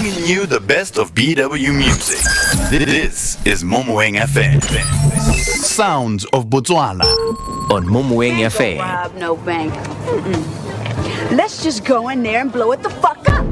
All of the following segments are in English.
Bringing you the best of BW music. This is Moweng FM. Sounds of Botswana on Moweng FM. Rob no bank. Let's just go in there and blow it the fuck up.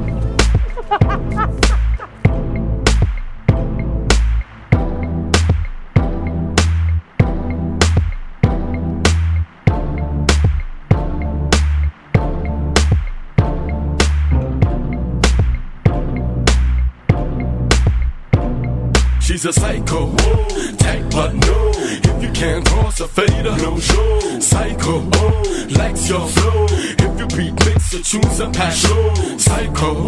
She's a psycho, tight but no. If you can't cross a fader, no show. Psycho, likes your flow. If you beat mix, you choose a passion. Psycho,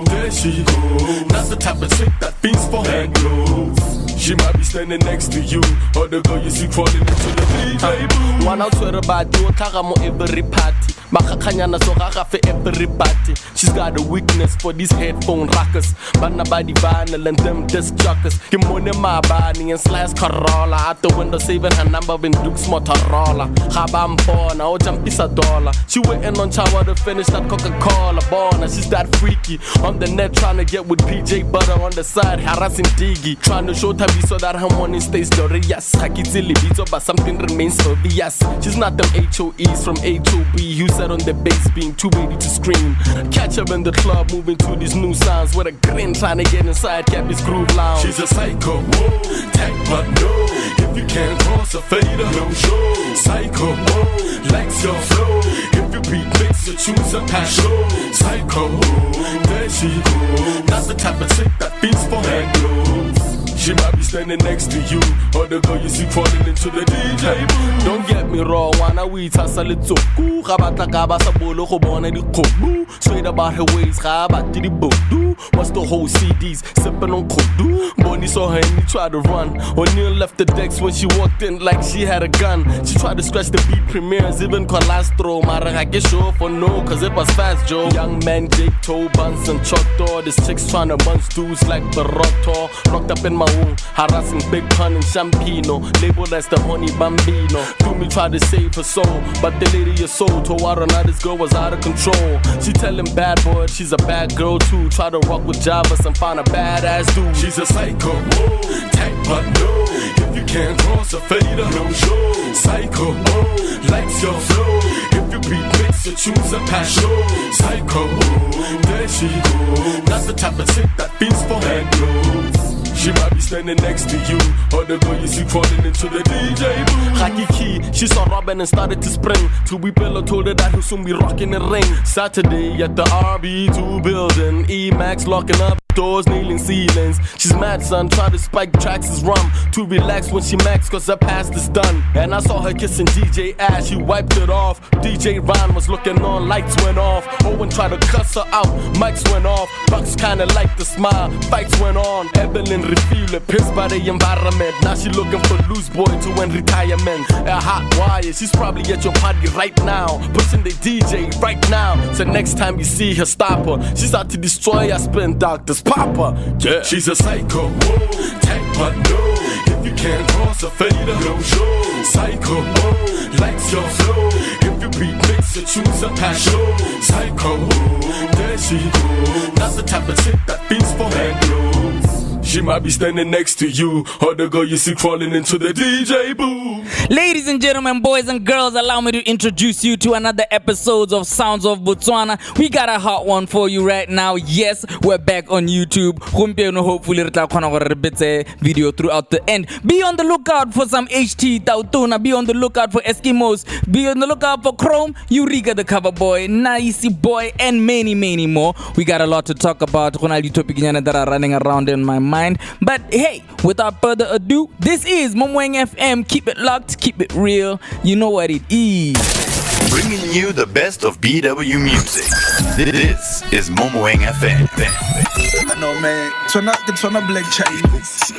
there she go. Not the type of chick that feels for hand gloves. She might be standing next to you, or the girl you see crawling into the DJ booth. One out to the body, mo every party. Makakanyana so gaga for everybody. She's got a weakness for these headphone rockers. But nobody vinyl and them disc jockers. Give money my body and slice Corolla. Out the window saving her number when Duke's Motorola. Habam born, I'll jump is $1. She waiting on Chawa to finish that Coca-Cola born. And she's that freaky. On the net trying to get with PJ Butter on the side, harassing Diggy. Trying to show Tabi so that her money stays glorious. Hakizili beats up but something remains obvious. She's not them HOEs from A to B who on the bass being too ready to scream. Catch her in the club moving to these new sounds with a grin trying to get inside Cappy's groove lounge. She's a psycho, tight but no. If you can't cross a fader, no show. Psycho, likes your flow. If you beat mix, you choose a passion. Psycho, there she go. That's the type of chick that feels for hand gloves. She might be standing next to you, or the girl you see crawling into the DJ booth. Don't get me wrong, wanna we tasa litso. Gabata gabasa bolo go bona di kobu. Straight about her ways, gabat di bodu. What's the whole CDs sipping on kodu? Bonnie saw her and he tried to run. O'Neal left the decks when she walked in like she had a gun. She tried to scratch the beat premieres, even Colastro. Mara I get sure for no, cause it was fast, Joe. Young man, Jake, toe, buns and choto. This chick's trying to munch dudes like Baroto. Rocked up in my harassing Big Pun and Champino, labeled as the honey bambino. Do me try to save her soul, but the lady you sold told her this girl was out of control. She tell him bad boy, she's a bad girl too. Try to rock with Javas and find a badass dude. She's a psycho, tight but no. If you can't cross a fader, no show. Psycho, likes your flow. If you beat mix, you choose a passion. Psycho, there she go. That's the type of chick that feels for hand gloves. She might be standing next to you, or the girl you see crawling into the DJ booth. Hakiki, she saw Robin and started to spring. To be pillow told her that he'll soon be rocking the ring. Saturday at the RB2 building, E-Max locking up doors, nailing ceilings. She's mad, son, try to spike tracks is rum. To relax when she max, cause her past is done. And I saw her kissing DJ Ash, she wiped it off. DJ Ron was looking on, lights went off. Owen tried to cuss her out, mics went off. Bucks kinda liked the smile, fights went on. Evelyn refused, pissed by the environment. Now she looking for loose boy to win retirement. A hot wire, she's probably at your party right now, pushing the DJ right now. So next time you see her, stop her. She's out to destroy her spin doctors. Papa, yeah. She's a psycho, tight but no. If you can't cross a fader, no show. Psycho, likes your flow. If you beat mix, you choose a passion. Psycho, there she go. That's the type of chick that feels for hand gloves. She might be standing next to you, or the girl you see crawling into the DJ booth. Ladies and gentlemen, boys and girls, allow me to introduce you to another episode of Sounds of Botswana. We got a hot one for you right now. Yes, we're back on YouTube. Hopefully, video throughout the end. Be on the lookout for some HT Tautuna. Be on the lookout for Eskimos. Be on the lookout for Chrome, Eureka the Cover Boy, Nice Boy, and many, many more. We got a lot to talk about. That are running around in my mind. But hey, without further ado, this is Moweng FM. Keep it locked, keep it real. You know what it is. Bringing you the best of BW music. This is Moweng FM. I know, man. Twana black Chinese.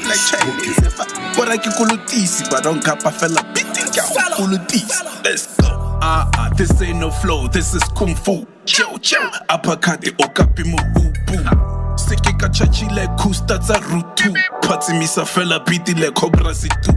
Black Chinese. But I can kulutisi, but don't cap a fella. Kulutisi. Let's go. This ain't no flow. This is kung fu. Chill. Uppercut the okapi mu boo. Sikika chachi le kusta za rutu. Pati misa fella biti le cobra zitu.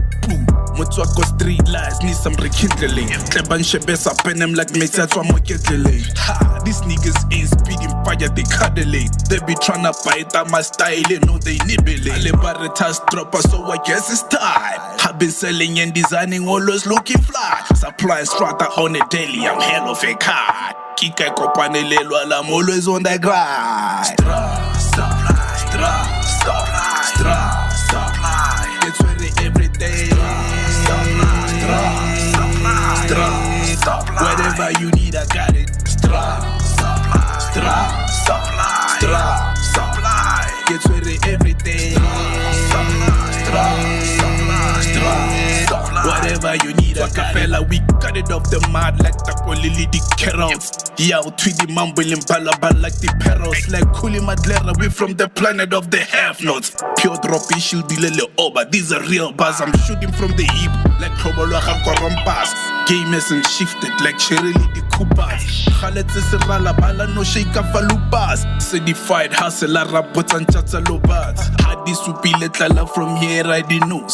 Motswako street lies need some rekindling. Kleban shebes up in them like mates at one moketlele. Ha, these niggas ain't speeding fire, they cuddling. They be tryna bite at my style, no they nibbling. Alibaritas dropper, so I guess it's time. I've been selling and designing, always looking fly. Supply strata on a daily, I'm hell of a card. Kika kopanelelo, I'm always on the grind. Supply. It's ready every day. Whatever you need, I got it. Supply. It's ready every day. Whatever you need, I got fella, we cut it off the mud like the Lily the Carols. Yeah, tweety mumbling balabal like the perils. Like Kuli Madlera, we from the planet of the have-nots. Pure dropping shield, dilele over. These are real bars. I'm shooting from the hip like Kroboloha Korompas. Game isn't shifted like Cherili the Kupas. Khalet Sirala Bala no shake up Falupas. Certified hustler, rabots and chatalobats. Hadis upile tala from here, I didn't know.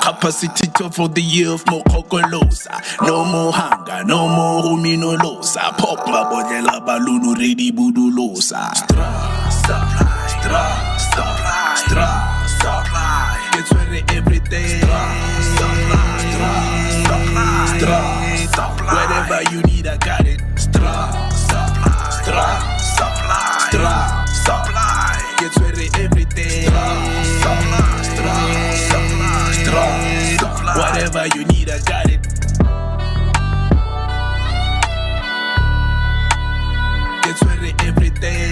Capacity for the year of Mokokolosa. No more hunger, no more ruminolosa. Pop my bodela balloon ready budulosa. Supply. It's ready every day. Whatever you need, I got it. Supply. It's ready every day. Whatever you need, I got it. It's ready every day.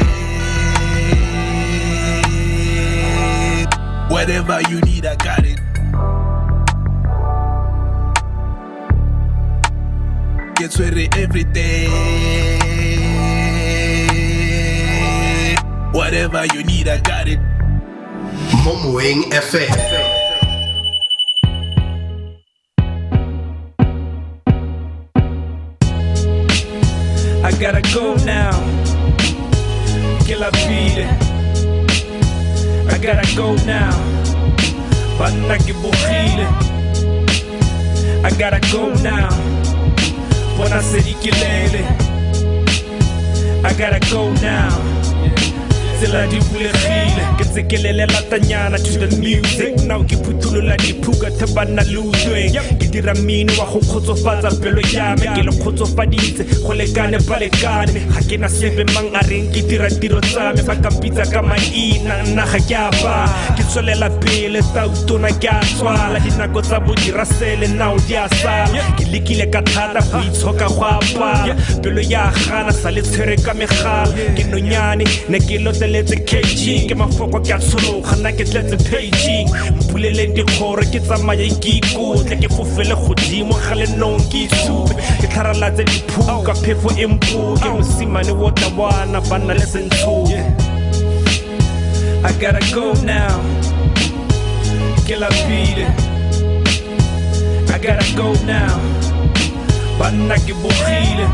Whatever you need, I got it. It's ready every day. Whatever you need, I got it. Moweng FM. I gotta go now. Kill a beat. I gotta go now. But I gotta go now. When I say ikilele, I gotta go now. Till I do feel Get the kilele latanyana to the music. Now you put to la di puga tabana lose. Get the mean wa khotso fatsa pelo ya me ke le khotso faditse go lekane balekane ga ke na sebe mang a reng ke dira tiro tsa me ba ka pitsa ka maina nna ga ke apa ke tsolela pele tautona ke a tswala dinako tsa bodira sele now dia sala ke likile ka thata go itshoka go apa pelo ya gana sa le tshwere ka megala ke nonyane ne ke loteletse kg ke mafoko ke a tsolo gana ke tletse paging mpulele di gore ke tsamaya ke ikotle ke fofele godimo ga le nong ke tsupe ke tlharalatse diphuka phefo empu ke mosimane wo tawana bana le senthu I gotta go now Kill a beat I gotta go now Bana ke bogile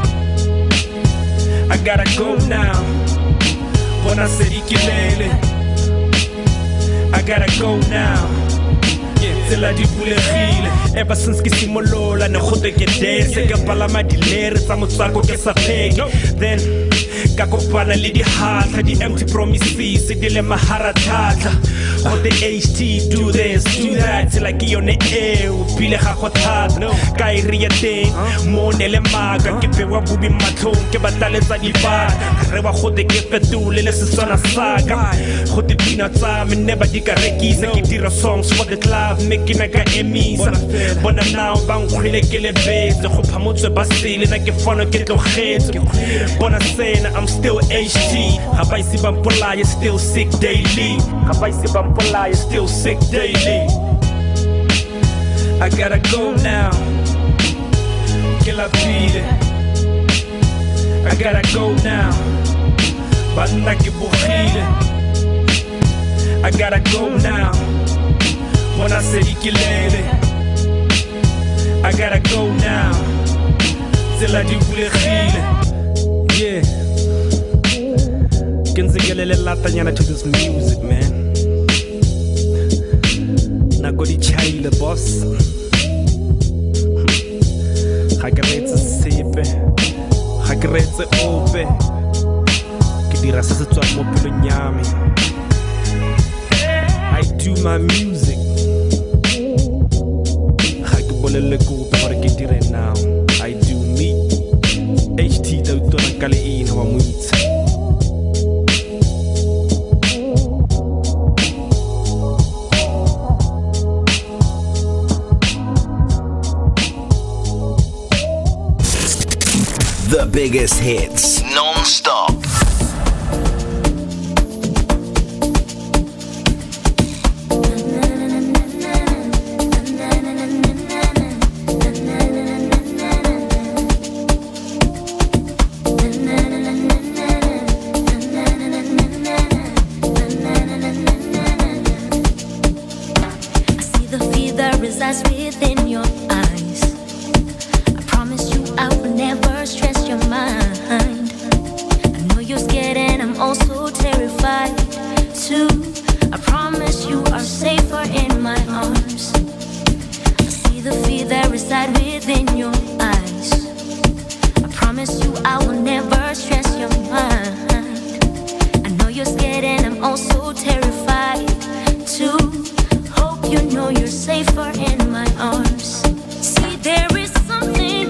I gotta go now Bona se ikilele I gotta go now Till I dipulegile Ever since ke simolola ne gote ke dance ke palama dilere tsa motsako ke sa pheke Then ka kopana le di hatla di empty promises di le maharathatla Go the HT do this do that till like yone e o pile ga go thata ka e ria teng mo ne le maga ke pewa bubi matlong ke bataletsa di baka re ba go te ke fetule le sesona saka go te pina tsa me never di ka rekisa ke dira songs for the club making a ka emisa bona now bang khwele ke le base go phamotswe ba sele na ke fono ke tlogetse bona sena I'm still HT Habaisi Bampola is still sick daily Habaisi Bampola is still sick daily I gotta go now Kill a beat I gotta go now Banaki Bukhile I gotta go now When I say Ikilele I gotta go now Till I do Yeah Can get a latanyana to this music, man. Nagodi Chile, boss. ga ke retse sepe ga ke retse ope ke dira se se tswang mo pelong ya me. I do my music ga ke bolele kope gore ke dire now. I do me HT ta utona ka le ina wa moitse. The biggest hits, non-stop. Within your eyes, I promise you I will never stress your mind. I know you're scared and I'm also terrified too. I promise you are safer in my arms. I see the fear that resides within your eyes. I promise you I will never stress your mind. I know you're scared and I'm also terrified too. Hope you know you're safer in my arms. See, there is something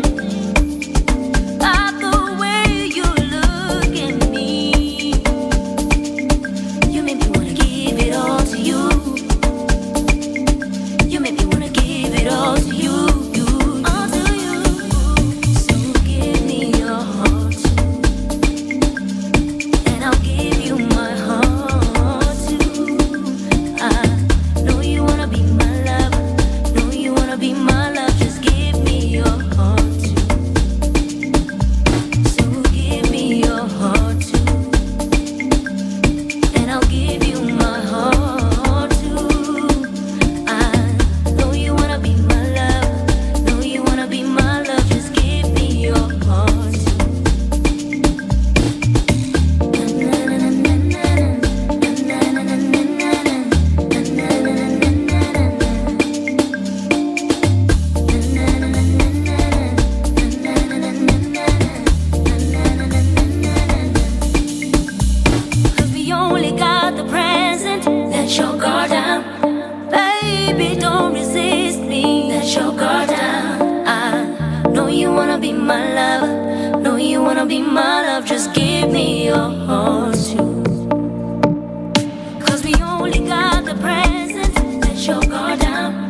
about the way you look at me. You make me wanna give it all to you. You make me wanna give it all to you. All to you. So give me your heart, and I'll give you my heart too. I know you wanna be my lover. Know you wanna be my love. Just give me your heart too. So give me your heart too, and I'll give you my heart too. I know you wanna be my love. Know you wanna be my love. Just give me your heart too. Cause we only got the present. Let your guard down. Baby, don't resist me. Let your guard down. I know you wanna be my lover. Know you wanna be my love. Just give me your heart too. Cause we only got the present. Let your guard down.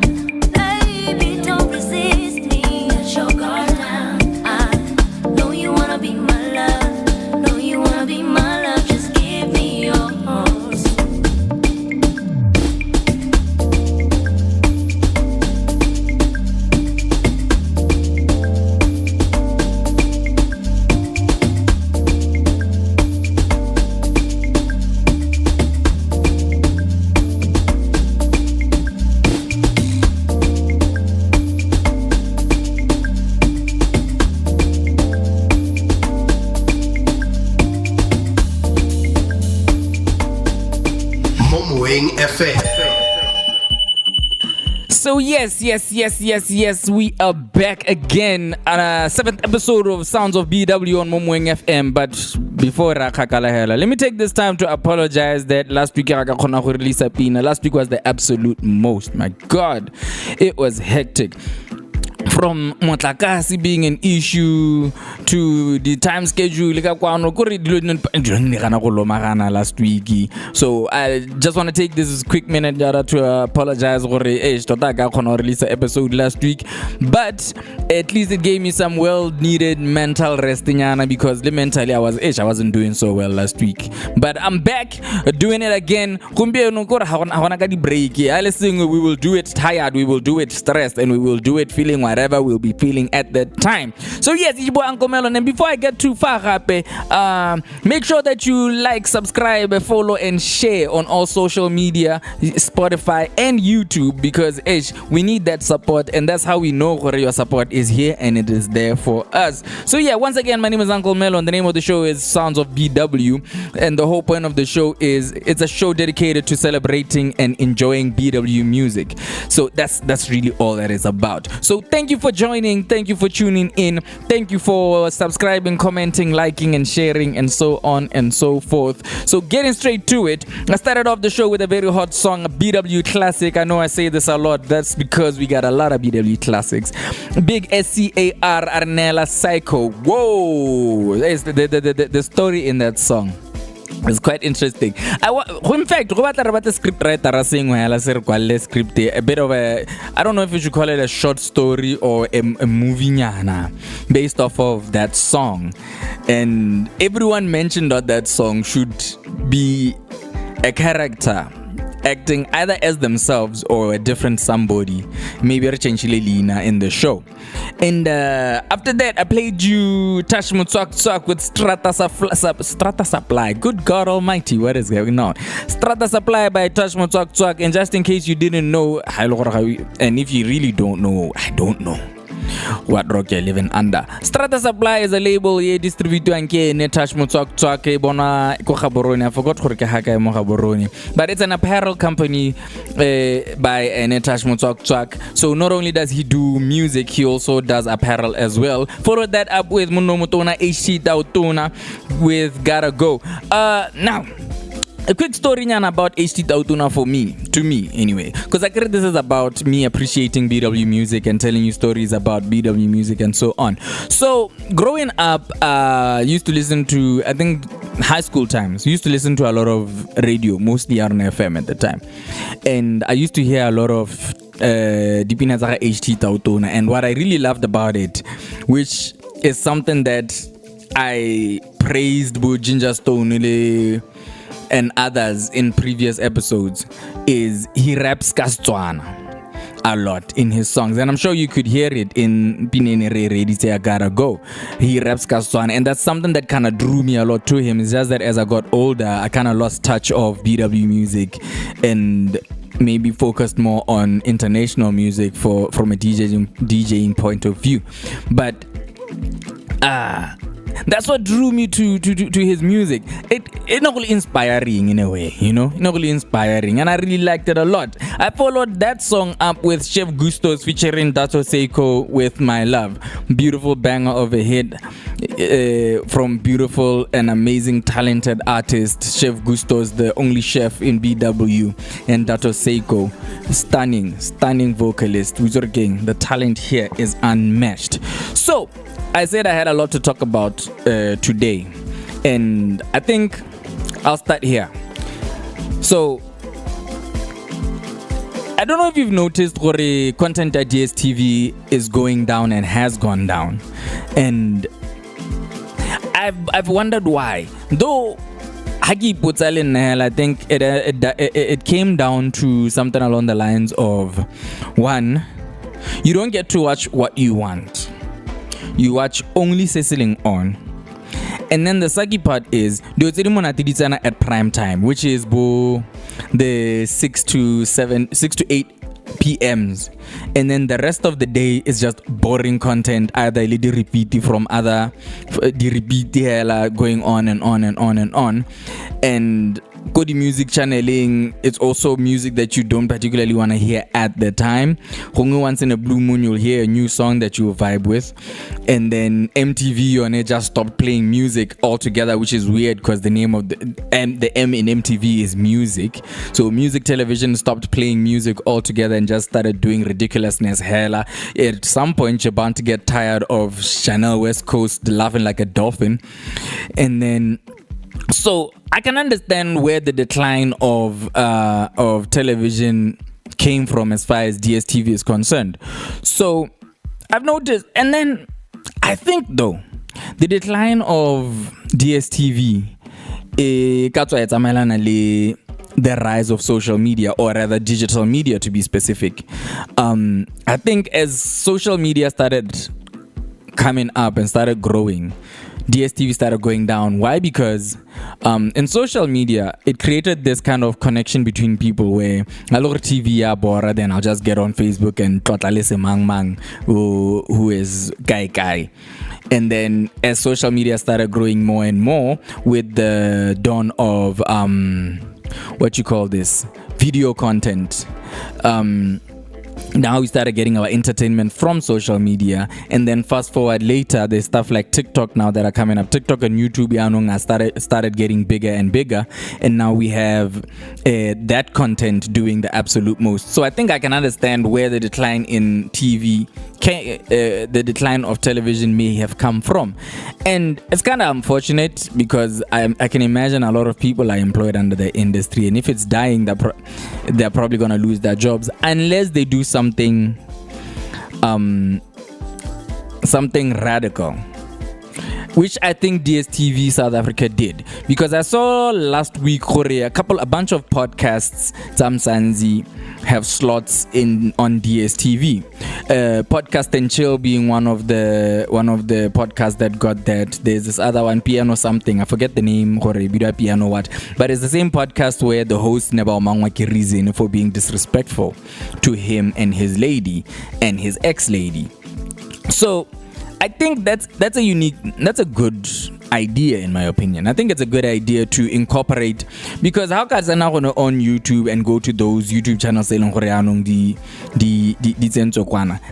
Baby, don't resist me. Let your guard down. I know you wanna be my love. Know you wanna be my love. Just give me your heart. Moweng FM. So yes, we are back again on a 7th episode of Sounds of BW on Moweng FM. But before Rakakalahela, let me take this time to apologize that last week last week was the absolute most. My God, it was hectic. From motlakase being an issue to the time schedule last week. So I just want to take this quick minute to apologize release an episode last week, but at least it gave me some well needed mental rest because mentally I wasn't doing so well last week, but I'm back doing it again. We will do it tired, we will do it stressed, and we will do it feeling whatever we'll be feeling at that time. So yes, it's your boy Uncle Melon, and before I get too far, make sure that you like, subscribe, follow, and share on all social media, Spotify and YouTube, because we need that support, and that's how we know where your support is here and it is there for us. So yeah, once again, my name is Uncle Melon. The name of the show is Sounds of BW, and the whole point of the show is it's a show dedicated to celebrating and enjoying BW music. So that's really all that is about. So thank you you for joining. Thank you for tuning in. Thank you for subscribing, commenting, liking, and sharing, and so on and so forth. So getting straight to it, I started off the show with a very hot song, a BW classic. I know I say this a lot. That's because we got a lot of BW classics. Big SCAR Arnella Psycho. Whoa! It's the story in that song. It's quite interesting. In fact, the script writer saying script a bit of a, I don't know if you should call it a short story or a movie based off of that song. And everyone mentioned that song should be a character acting either as themselves or a different somebody, maybe Lina in the show. And after that, I played you Touch Mutswak with Strata Supply. Good God Almighty, what is going on? Strata Supply by Touch Mutswak. And just in case you didn't know, and if you really don't know, I don't know what rock you're living under. Strata Supply is a label distributor and Touch Mutswak bona ko Gaborone. I forgot gore ke haka mo Gaborone, but it's an apparel company by Touch Mutswak. So not only does he do music, he also does apparel as well. Followed that up with Muno Mutona HT Tautona with Gotta Go. Now a quick story about HT Tautuna to me anyway, because I think this is about me appreciating BW music and telling you stories about BW music and so on. So growing up, used to listen to, I think high school times, used to listen to a lot of radio, mostly on FM at the time, and I used to hear a lot of Dipina Zara HT Tautuna. And what I really loved about it, which is something that I praised Ginger Stone and others in previous episodes, is he raps Kastswana a lot in his songs, and I'm sure you could hear it in Pinene Ready Say I Gotta Go. He raps Kastswana, and that's something that kind of drew me a lot to him. It's just that as I got older, I kind of lost touch of BW music and maybe focused more on international music from a DJing point of view. But that's what drew me to his music. It's not really inspiring in a way, not really inspiring, and I really liked it a lot. I followed that song up with Chef Gustos featuring Dato Seiko with My Love. Beautiful banger of a hit from beautiful and amazing talented artist Chef Gustos, the only chef in BW, and Dato Seiko, stunning vocalist. The talent here is unmatched. So I said I had a lot to talk about today, and I think I'll start here. So I don't know if you've noticed content at DSTV is going down and has gone down, and I've wondered why. Though Hagi Putzalin, I think it came down to something along the lines of, one, you don't get to watch what you want. You watch only Ceciling on. And then the sucky part is at prime time, which is the 6 to 8 PMs, and then the rest of the day is just boring content, either repeat from other going on and on and on and on. And Kodi music channeling, it's also music that you don't particularly want to hear at the time. Once in a blue moon, you'll hear a new song that you vibe with. And then MTV on it just stopped playing music altogether, which is weird because the name of the M in MTV is music. So music television stopped playing music altogether and just started doing ridiculousness. Hella. At some point, you're bound to get tired of Chanel West Coast laughing like a dolphin. And then so I can understand where the decline of television came from as far as DSTV is concerned. So I've noticed, and then I think though the decline of DSTV the rise of social media, or rather digital media to be specific. I think as social media started coming up and started growing, DSTV started going down. Why? Because in social media, it created this kind of connection between people where I look at TV, bora, then I'll just get on Facebook and totalise mang who is guy. And then as social media started growing more and more with the dawn of video content, now we started getting our entertainment from social media, and then fast forward later, there's stuff like TikTok now that are coming up. TikTok and YouTube started getting bigger and bigger, and now we have that content doing the absolute most. So I think I can understand where the decline in TV, the decline of television may have come from, and it's kind of unfortunate because I can imagine a lot of people are employed under the industry, and if it's dying, they're probably gonna lose their jobs unless they do something radical, which I think DSTV South Africa did, because I saw last week a bunch of podcasts Zamsanzi have slots on DSTV. Podcast and Chill being one of the podcasts that got that. There's this other one, Piano something, I forget the name, Piano what, but it's the same podcast where the host never mangwa reason for being disrespectful to him and his lady and his ex-lady. So I think that's a good idea in my opinion. I think it's a good idea to incorporate, because how can I now on YouTube and go to those YouTube channels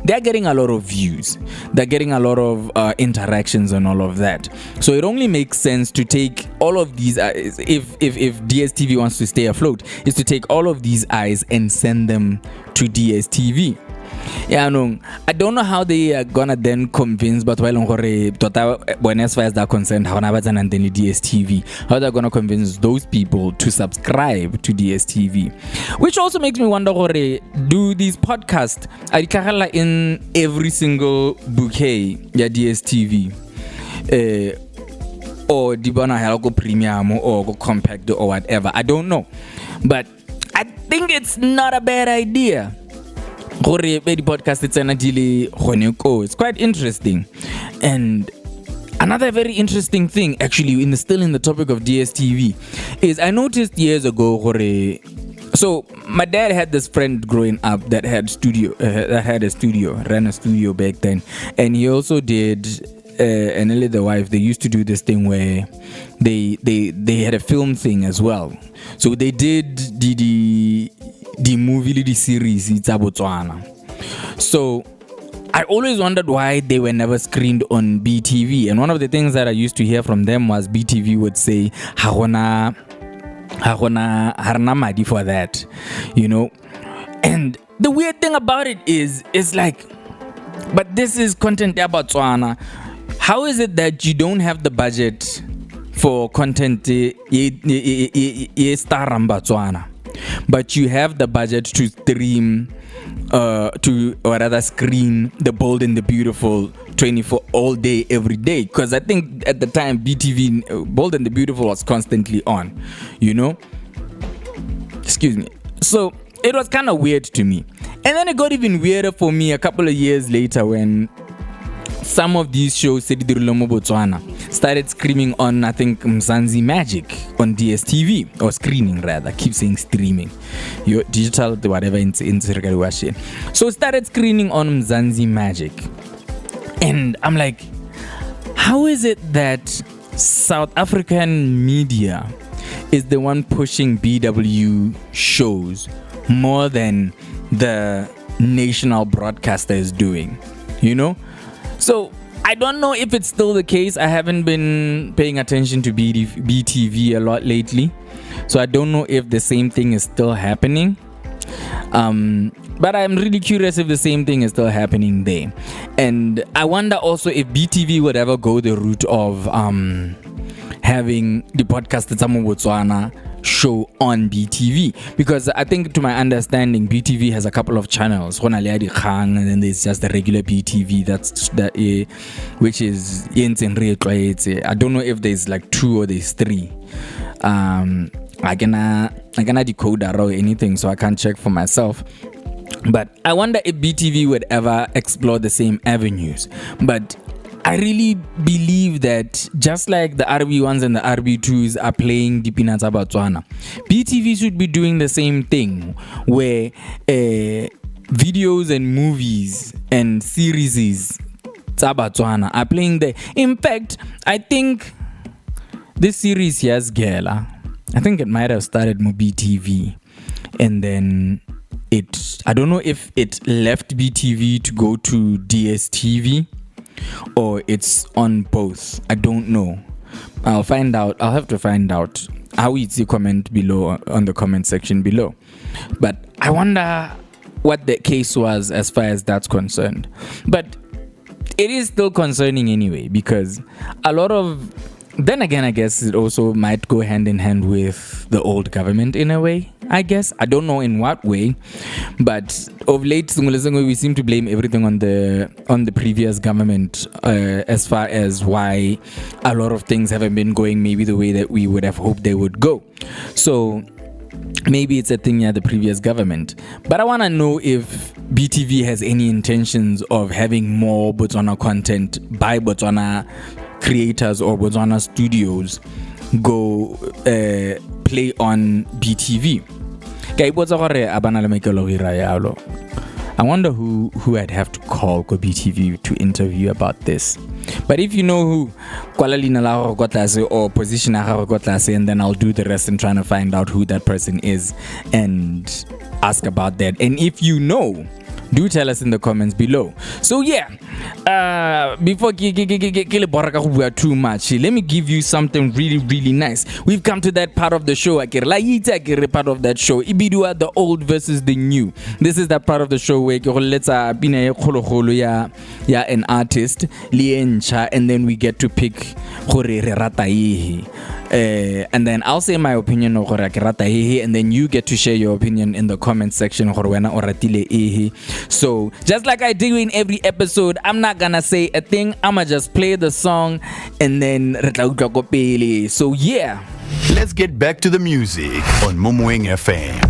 they're getting a lot of views, they're getting a lot of interactions and all of that. So it only makes sense to take all of these if DSTV wants to stay afloat, is to take all of these eyes and send them to DSTV. Yeah, no, I don't know how they are gonna then convince, but while when as far as they're concerned, how DSTV, how they're gonna convince those people to subscribe to DSTV, which also makes me wonder, do these podcasts are in every single bouquet DSTV, or dibana helgo premium or go compact or whatever? I don't know, but I think it's not a bad idea. It's quite interesting. And another very interesting thing, actually, still in the topic of DSTV, is I noticed years ago, so my dad had this friend growing up that had ran a studio back then, and he also did, and Ellie the wife, they used to do this thing where they had a film thing as well. So they did the movie, the series, it's Botswana. So I always wondered why they were never screened on BTV. And one of the things that I used to hear from them was BTV would say, harna madi for that, you know. And the weird thing about it is like, but this is content about Botswana. How is it that you don't have the budget for content Botswana, but you have the budget to stream screen The Bold and the Beautiful 24 all day every day? Because I think at the time BTV Bold and the Beautiful was constantly on, you know. Excuse me. So it was kind of weird to me, and then it got even weirder for me a couple of years later when some of these shows Botswana started screaming on, I think, Mzansi Magic on DSTV, or screening rather. I keep saying streaming, your digital whatever in so started screening on Mzansi Magic, and I'm like, how is it that South African media is the one pushing BW shows more than the national broadcaster is doing, you know? So I don't know if it's still the case. I haven't been paying attention to BTV a lot lately, so I don't know if the same thing is still happening. But I'm really curious if the same thing is still happening there. And I wonder also if BTV would ever go the route of having the podcast Tsamo Botswana show on BTV, because I think, to my understanding, BTV has a couple of channels, and then there's just the regular BTV which is I don't know if there's like 2 or there's 3. I cannot decode that or anything, so I can't check for myself. But I wonder if BTV would ever explore the same avenues. But I really believe that just like the RB1s and the RB2s are playing Dipinata Botswana, BTV should be doing the same thing, where videos and movies and series Botswana are playing there. In fact, I think this series here's Gela, I think it might have started with BTV, and then I don't know if it left BTV to go to DSTV or it's on both. I don't know. I'll find out. I'll have to find out. How is the comment below on the comment section below? But I wonder what the case was as far as that's concerned. But it is still concerning anyway, because a lot of, then again, I guess it also might go hand in hand with the old government in a way, I guess. I don't know in what way, but of late, we seem to blame everything on the previous government as far as why a lot of things haven't been going maybe the way that we would have hoped they would go. So maybe it's a thing, the previous government. But I want to know if BTV has any intentions of having more Botswana content by Botswana creators or Botswana studios go play on BTV. I wonder who I'd have to call go BTV to interview about this. But if you know who, or position, and then I'll do the rest and trying to find out who that person is and ask about that. And if you know, do tell us in the comments below. So yeah, before too much, let me give you something really nice. We've come to that part of the show. Part of that show, Ibidua, the old versus the new. This is that part of the show where let's an artist, and then we get to pick and then I'll say my opinion and then you get to share your opinion in the comment section. So just like I do in every episode, I'm not gonna say a thing. I'ma just play the song and then so yeah, let's get back to the music on Moweng FM.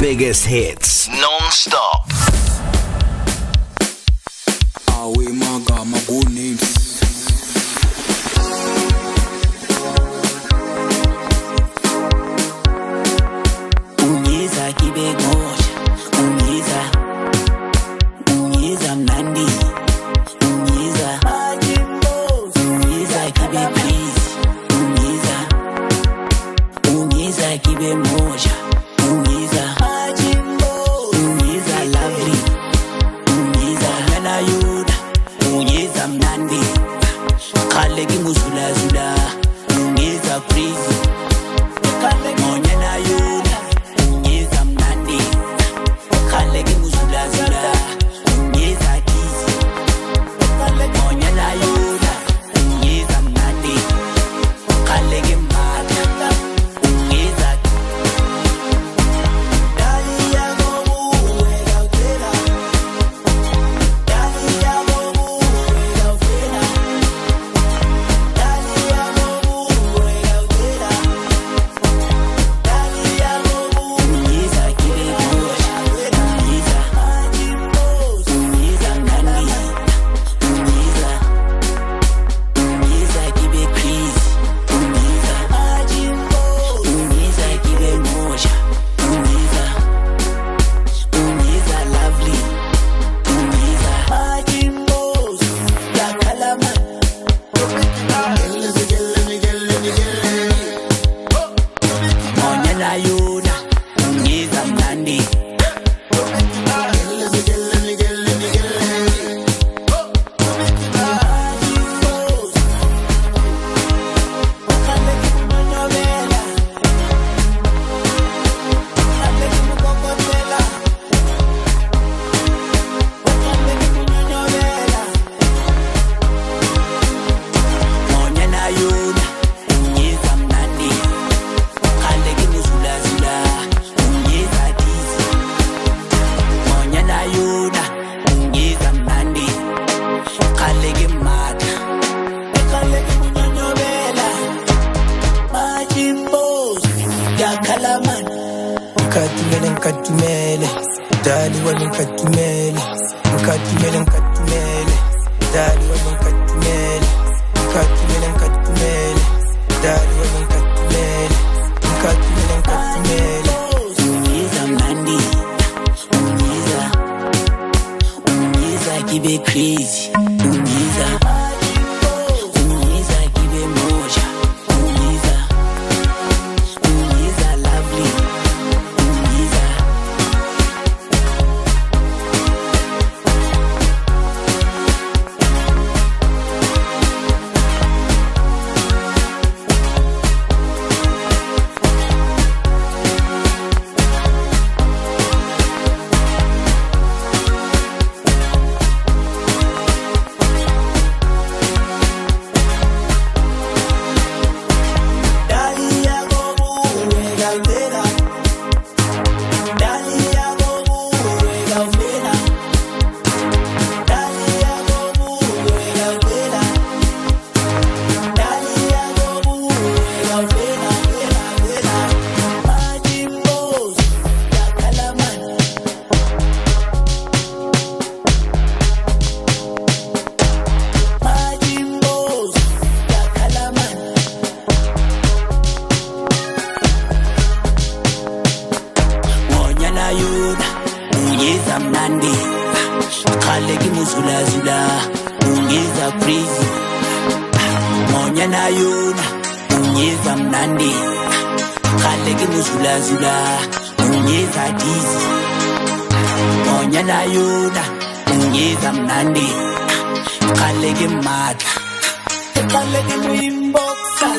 biggest hits, non-stop. Awe magama good names. Ungiza kibegosha, ungiza mnandi, ungiza kibe please, ungiza kibe moja, ungiza lovely, ungiza yana yuda, ungiza mnandi, kale kimuzula zula, ungiza crazy, monya na yuda, ungiza mnandi, kale kimuzula zula, ungiza kizi, monya na yuda, ungiza mnandi, kale kimata, ungiza Nkatumele, dali wali nkatumele, dali wali nkatumele, dali wali nkatumele, ungiza mnandi, ungiza kibe crazy, ungiza kibe moja, ungiza lovely, ungiza mnandi, kale kimuzula zula, ungiza crazy, monya na yuna, ungiza mnandi, kale kimuzula zula, ungiza dizzy, monya na yuna, ungiza mnandi, kale kimata, kale kimimboxa.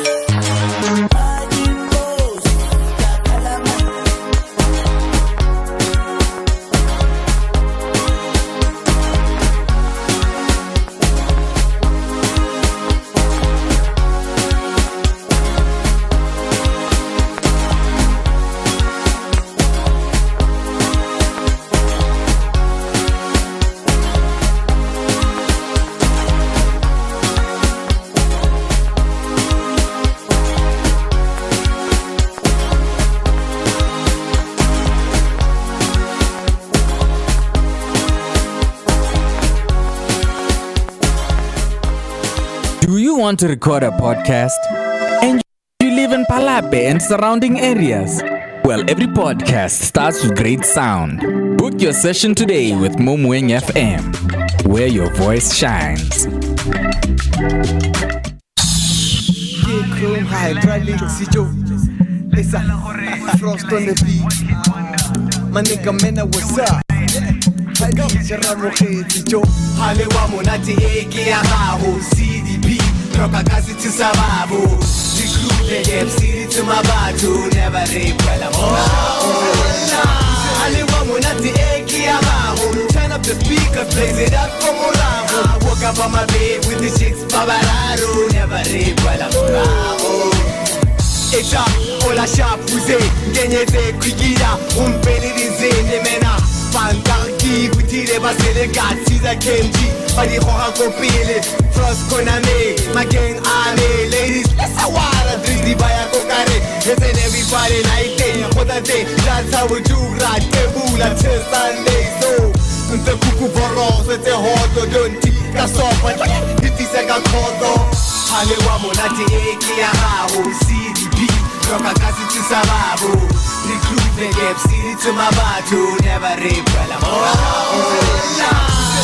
want to record a podcast and you live in Palape and surrounding areas? Well, every podcast starts with great sound. Book your session today with Moweng FM, where your voice shines. Frost on the beat. My nigga Mena, what's up? Halewa monati eke ya haho CDP Roka kasi tisababu Recruit the MC to my batu Never rape well I'm Halewa monati eke ya haho Turn up the speakers, blaze it up for Moravo Woke up on my bed with the chicks Babararo Never rape well I'm Echa, ola sharp uze Genyeze kwigira Umpelirize nemena Fantarki, butire basele Siza Kenji, badi khoha kopile Frost koname, my gang ane Ladies, let's a wala drink the baya kokare Listen everybody night day, khoda day That's how we do, right, tebula, till Sunday So, nte kuku boro, sete hoto Donti, kasopa, hiti seka kodo Halewa monati eke ya hao CDP, roka kasi tisababu Recruit the MC to my batu Never rape well I'm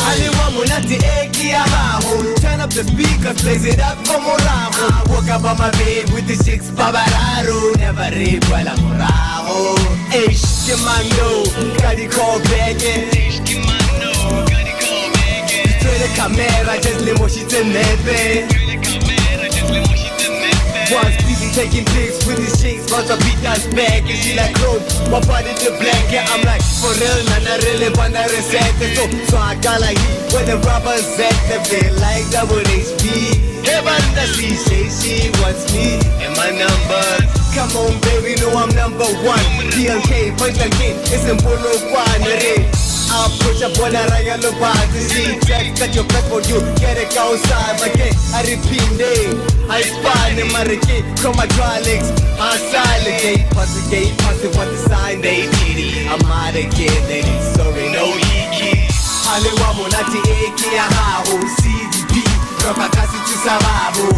Halewa monati eke ya hao Turn up the speakers, blaze it up for Moravo Woke up on my bed with the chicks Babararo Never rape well I'm Eish, Kimano, Gadi call begging Eish, Kimano, Gadi call begging Turn the camera, just limo shit in nebe Once busy taking pics with these chicks, once I beat that back and she like chrome, my body to black, yeah I'm like for real, nana really wanna reset it so I got like heat when the rubbers at the bed like double HP. Heaven that she say she wants me and my number. Come on baby, know I'm number one. DLK, point again, it's in Polo Quanere. I'll push up on a raya look back to see text that your best for you get it outside again. I repeat name, I spy in my kid, come my hydraulics, I'm silent gate, pass it what the sign they did. I'm out of kid, lady, sorry, no iki. Halewa monati eke ya hao CDP, roka kasi tisababu.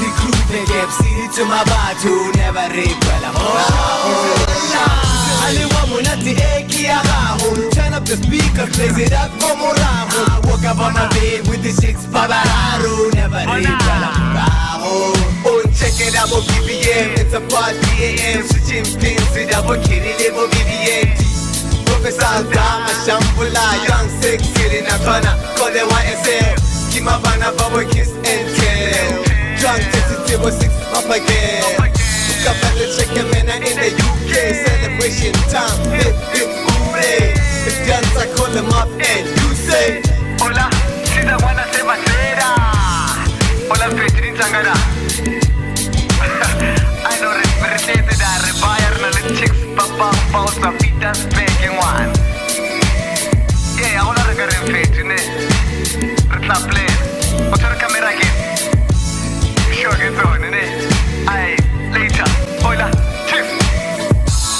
Recruit the MC to my batu, never rape well I'm Halewa monati eke ya hao. Turn up the speakers, blaze it up for Moravo. Woke up on my bed with the chicks Babararo. Never rape well I'm Oh, check it out, BBM. It's a party AM. Switching pins, sit up, kitty, live, BBM. Professor Zama, Shambula, young, sex, sitting in a corner. Call the YSL. Keep my banner, bubble kiss and tell. Drunk, sensitive, 6 up again. Look up at the chicken man in the UK. Celebration time, hip, hip, hooray. If dance, I call them up and you say, Hola, she's the one that say my Hola, Petrin Sangara. I know respirated that require no chicks, papa, paus, na pitas, begging one. Yeah, I want to get in face, you know. Let's not play. What's your camera again? Sure, get on, innit? Aye, later. Hola, chief.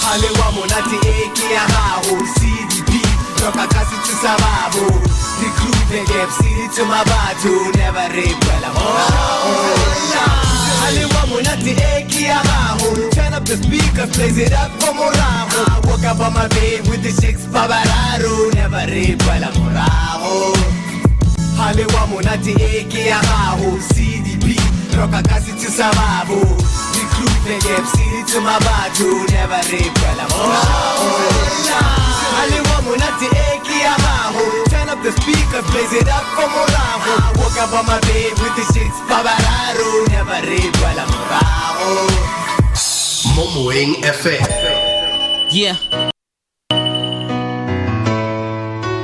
Halewa monati eke ya hao CDP, roka kasi tisababu. Recruit the MC to my batu, never rape well I'm Halewa monati eke ya hao. Turn up the speakers, blaze it up for Moravo. Woke up on my bed with the chicks Babararo. Never rape well I'm Halewa monati eke ya hao CDP, roka kasi tisababu. Recruit the MC to my batu, never rape well I'm Halewa monati eke ya hao. Turn up the speakers, blaze it up for Moravo. Woke up on my bed with the chicks Babararo. Never rape well I'm Moweng FM. Yeah.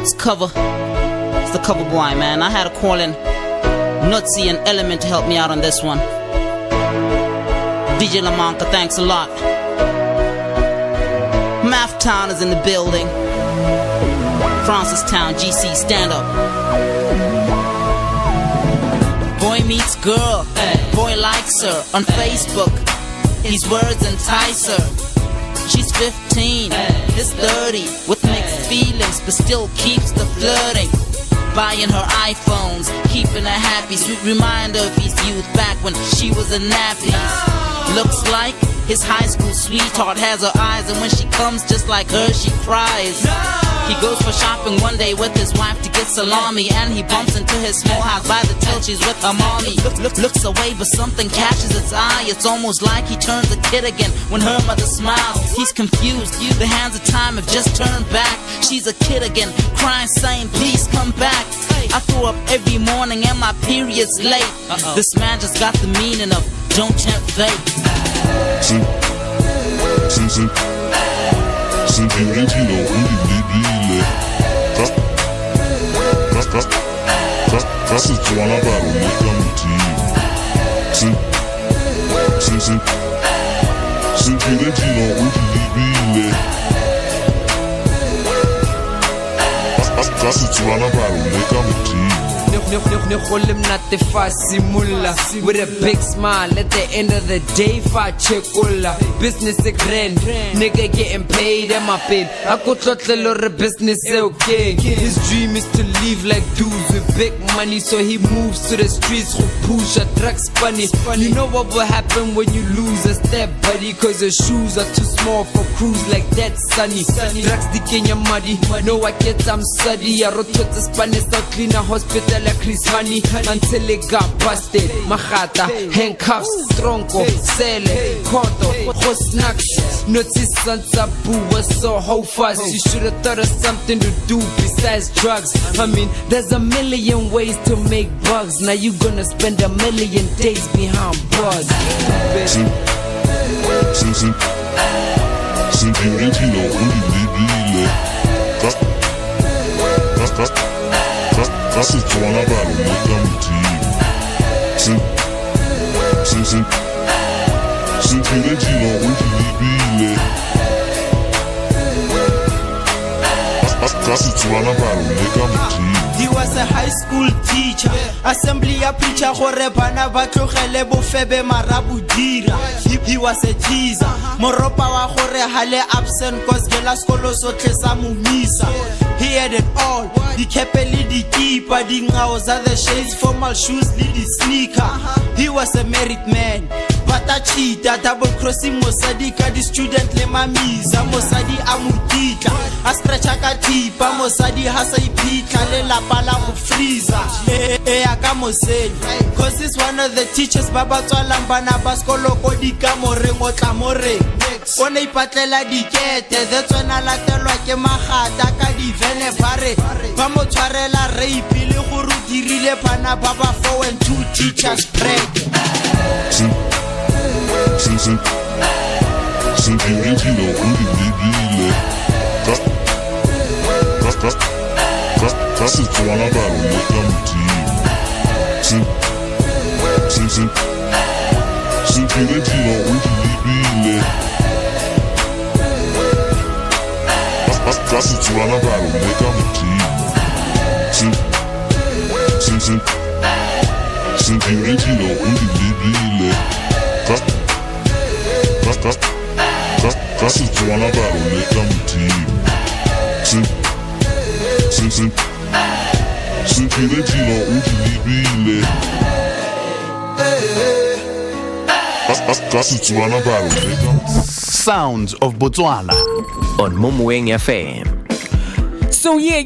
It's the cover boy, man. I had to call in Nutsy and Element to help me out on this one. DJ Lamanka, thanks a lot. Math Town is in the building. Francistown, GC, stand up. Boy meets girl, boy likes her on Facebook. His words entice her. She's 15, he's 30, with mixed feelings, but still keeps the flirting. buying her iPhones, keeping her happy. Sweet reminder of his youth back when she was a nappies. Looks like his high school sweetheart has her eyes, and when she comes just like her, she cries. He goes for shopping one day with his wife to get salami, and he bumps into his small house by the till she's with her mommy. Looks away, but something catches its eye. It's almost like he turns a kid again when her mother smiles. He's confused, the hands of time have just turned back. She's a kid again, crying, saying, please come back. I throw up every morning and my period's late. This man just got the meaning of don't tempt fate. With a big smile at the end of the day, business a grand, nigga getting paid at my bed. I could talk a lot of business, okay. His dream is to live like dudes with big money, so he moves to the streets who push a drugs funny. You know what will happen when you lose a step, buddy, cause your shoes are too small for crews like that, sonny. Drugs the Kenya muddy, no I get some study. I wrote to the Spanish, I'll clean a hospital like Chris Honey until it got busted. Mahata, handcuffs, tronco, sele, koto, snacks. Notice Sansabu was so how fast. You should have thought of something to do besides drugs. I mean, there's a million ways to make bugs. Now you gonna spend a million days behind bars. He was a high school teacher, assembly a preacher, gore bana ba tlogele bofebe marabu dira. He was a teaser, moropa wa gore hale absent cause gela skolo sotle sa mumisa. He had it all, the kepeli, the keeper, the ngao za the shades, formal shoes, the sneaker. He was a married man, but a cheater, double crossing Mosadi ka the student le mamisa. Mosadi amutita, a stretch a katipa, Mosadi hasa ipita le la pala mu freezer. Cause he's one of the teachers, Baba Twalambana Baskolo Kodika Morengo Tamore. One ipatlela dikete, that's when I latelwa ke magata ka di vene bare. Ba mo tshwarela rape le go rutirile bana ba ba 4 and 2 teachers break. Sounds of Botswana on Moweng FM. So yeah.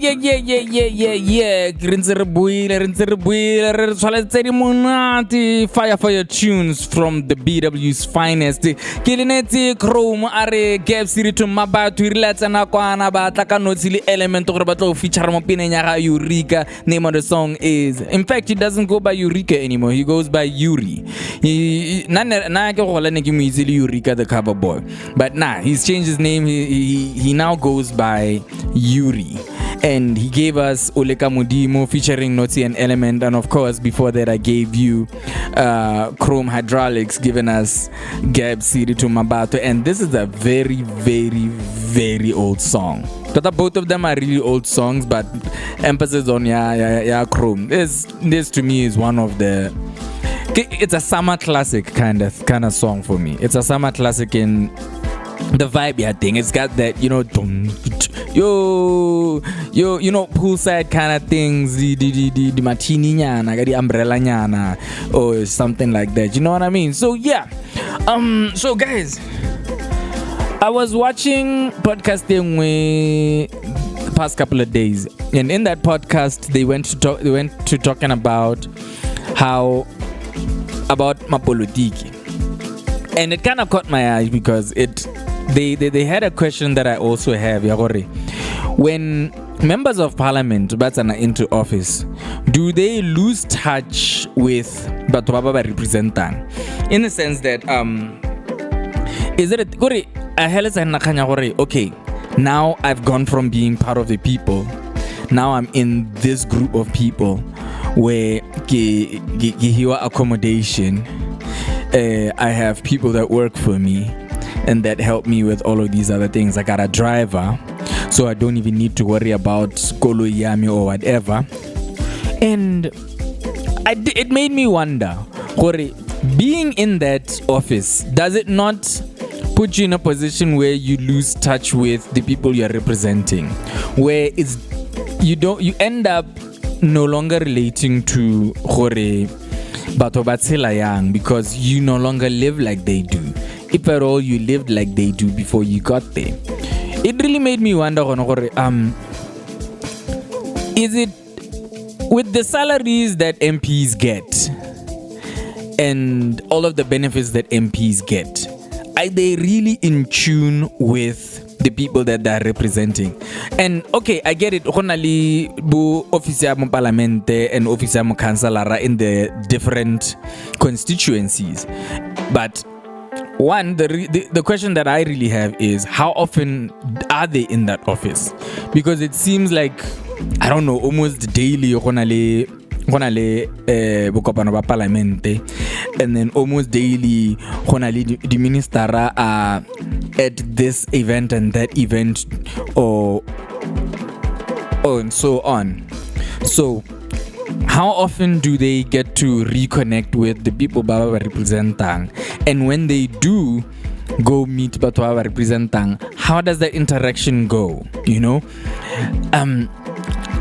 Fire tunes from the BW's finest. Kilineti Chrome are Gap City to Maba to relax and Aquana Bataka Notili element of Rabato feature Mopinaya Eureka. Name of the song is, in fact, he doesn't go by Eureka anymore, he goes by Yuri. He easily Eureka the cover boy. But he's changed his name, he now goes by Yuri. And he gave us Oleka Mudimo featuring Noti and Element. And of course, before that, I gave you Chrome Hydraulics, giving us Gab City to Mabato. And this is a very, very, very old song. Both of them are really old songs, but emphasis on Chrome. This to me is one of the... It's a summer classic kind of song for me. It's a summer classic in the vibe thing. It's got that, yo, poolside kind of things, the martini nyana, the umbrella nyana, or something like that. You know what I mean? So yeah, so guys, I was watching podcasting the past couple of days, and in that podcast, they went to talking about mapolitiki, and it kind of caught my eye because they had a question that I also have. When members of parliament are into office, do they lose touch with batho ba ba representing? In the sense that is it okay, now I've gone from being part of the people, now I'm in this group of people where give accommodation, I have people that work for me and that help me with all of these other things. I got a driver, so I don't even need to worry about kolo yami or whatever. And it made me wonder, being in that office, does it not put you in a position where you lose touch with the people you're representing, where you end up no longer relating to batho ba tshela yang because you no longer live like they do, if at all you lived like they do before you got there? It really made me wonder, is it with the salaries that MPs get and all of the benefits that MPs get, are they really in tune with the people that they're representing? And okay, I get it, honali bu officer mo parlamente and officer mo councilor in the different constituencies, but one, the question that I really have is, how often are they in that office? Because it seems like, I don't know, almost daily honale bukopano ba parlamente, and then almost daily honale the minister are at this event and that event, or and so on. So how often do they get to reconnect with the people Baba representing? And when they do go meet Baba representing, how does the interaction go?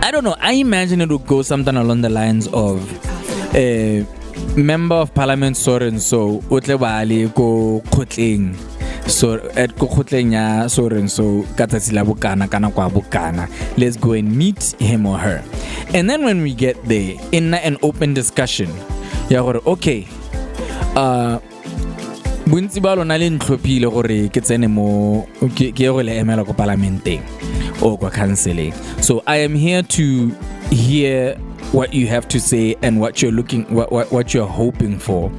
I don't know. I imagine it would go something along the lines of member of parliament so and so utlebali go khotleng, so at go khotleng ya so and so katsatsi la bokana kana kwa bokana, let's go and meet him or her. And then when we get there, in an open discussion, okay, bontsi ba lona le ntlhophile gore ke tsene mo ke go le emela go parlamenteng or go counseling. So I am here to hear what you have to say and what you're what you're hoping for,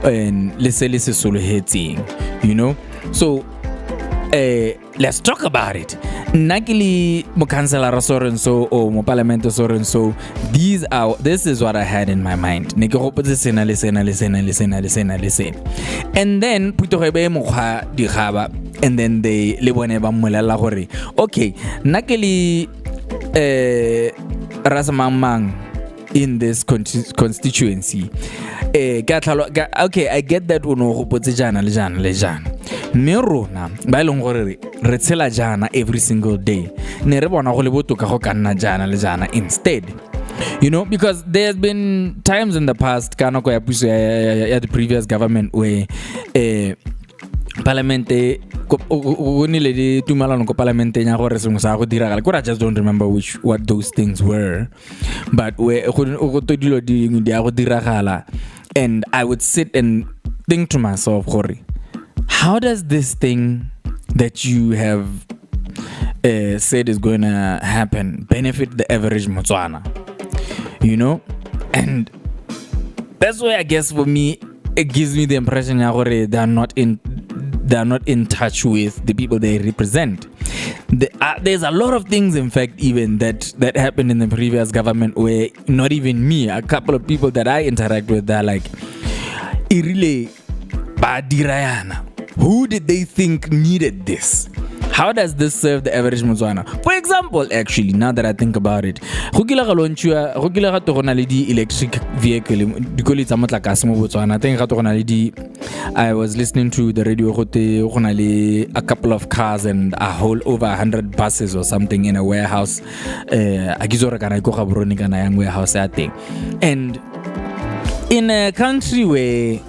and let's soloheting, so let's talk about it. Nakili mo councilor so and so or mo parliament so and so, this is what I had in my mind. Ne ke hopotse sena listen, and then putoge mo kha di gaba, and then they le bone ba mmolela gore okay, nakili rasamang in this constituency, okay, I get that uno hopotse jana le jana mme rona ba ileng gore re tshela jana every single day, ne re bona go le botoka go ka nna jana le jana instead, because there's been times in the past kana go ya puso ya the previous government where parlamente go ni le di tumalano ko parlamente nya gore sengwe sa go diragala ko. I just don't remember what those things were, but where go to dilo di go diragala, and I would sit and think to myself, gore, how does this thing that you have said is going to happen benefit the average Botswana? And that's why I guess for me it gives me the impression that they are not in touch with the people they represent. There's a lot of things, in fact, even that happened in the previous government where not even me, a couple of people that I interact with, they're like, Irile Badirayana. Who did they think needed this? how does this serve the average Motswana? For example, actually, now that I think about it, go kile ga to gona le di electric vehicle dikoli tsa motlakase mo Botswana. I think ga to gona le di, I was listening to the radio go gona le a couple of cars and a whole over 100 buses or something in a warehouse. A gizore kana go ga boroni kana yang warehouse ya thing. And in a country where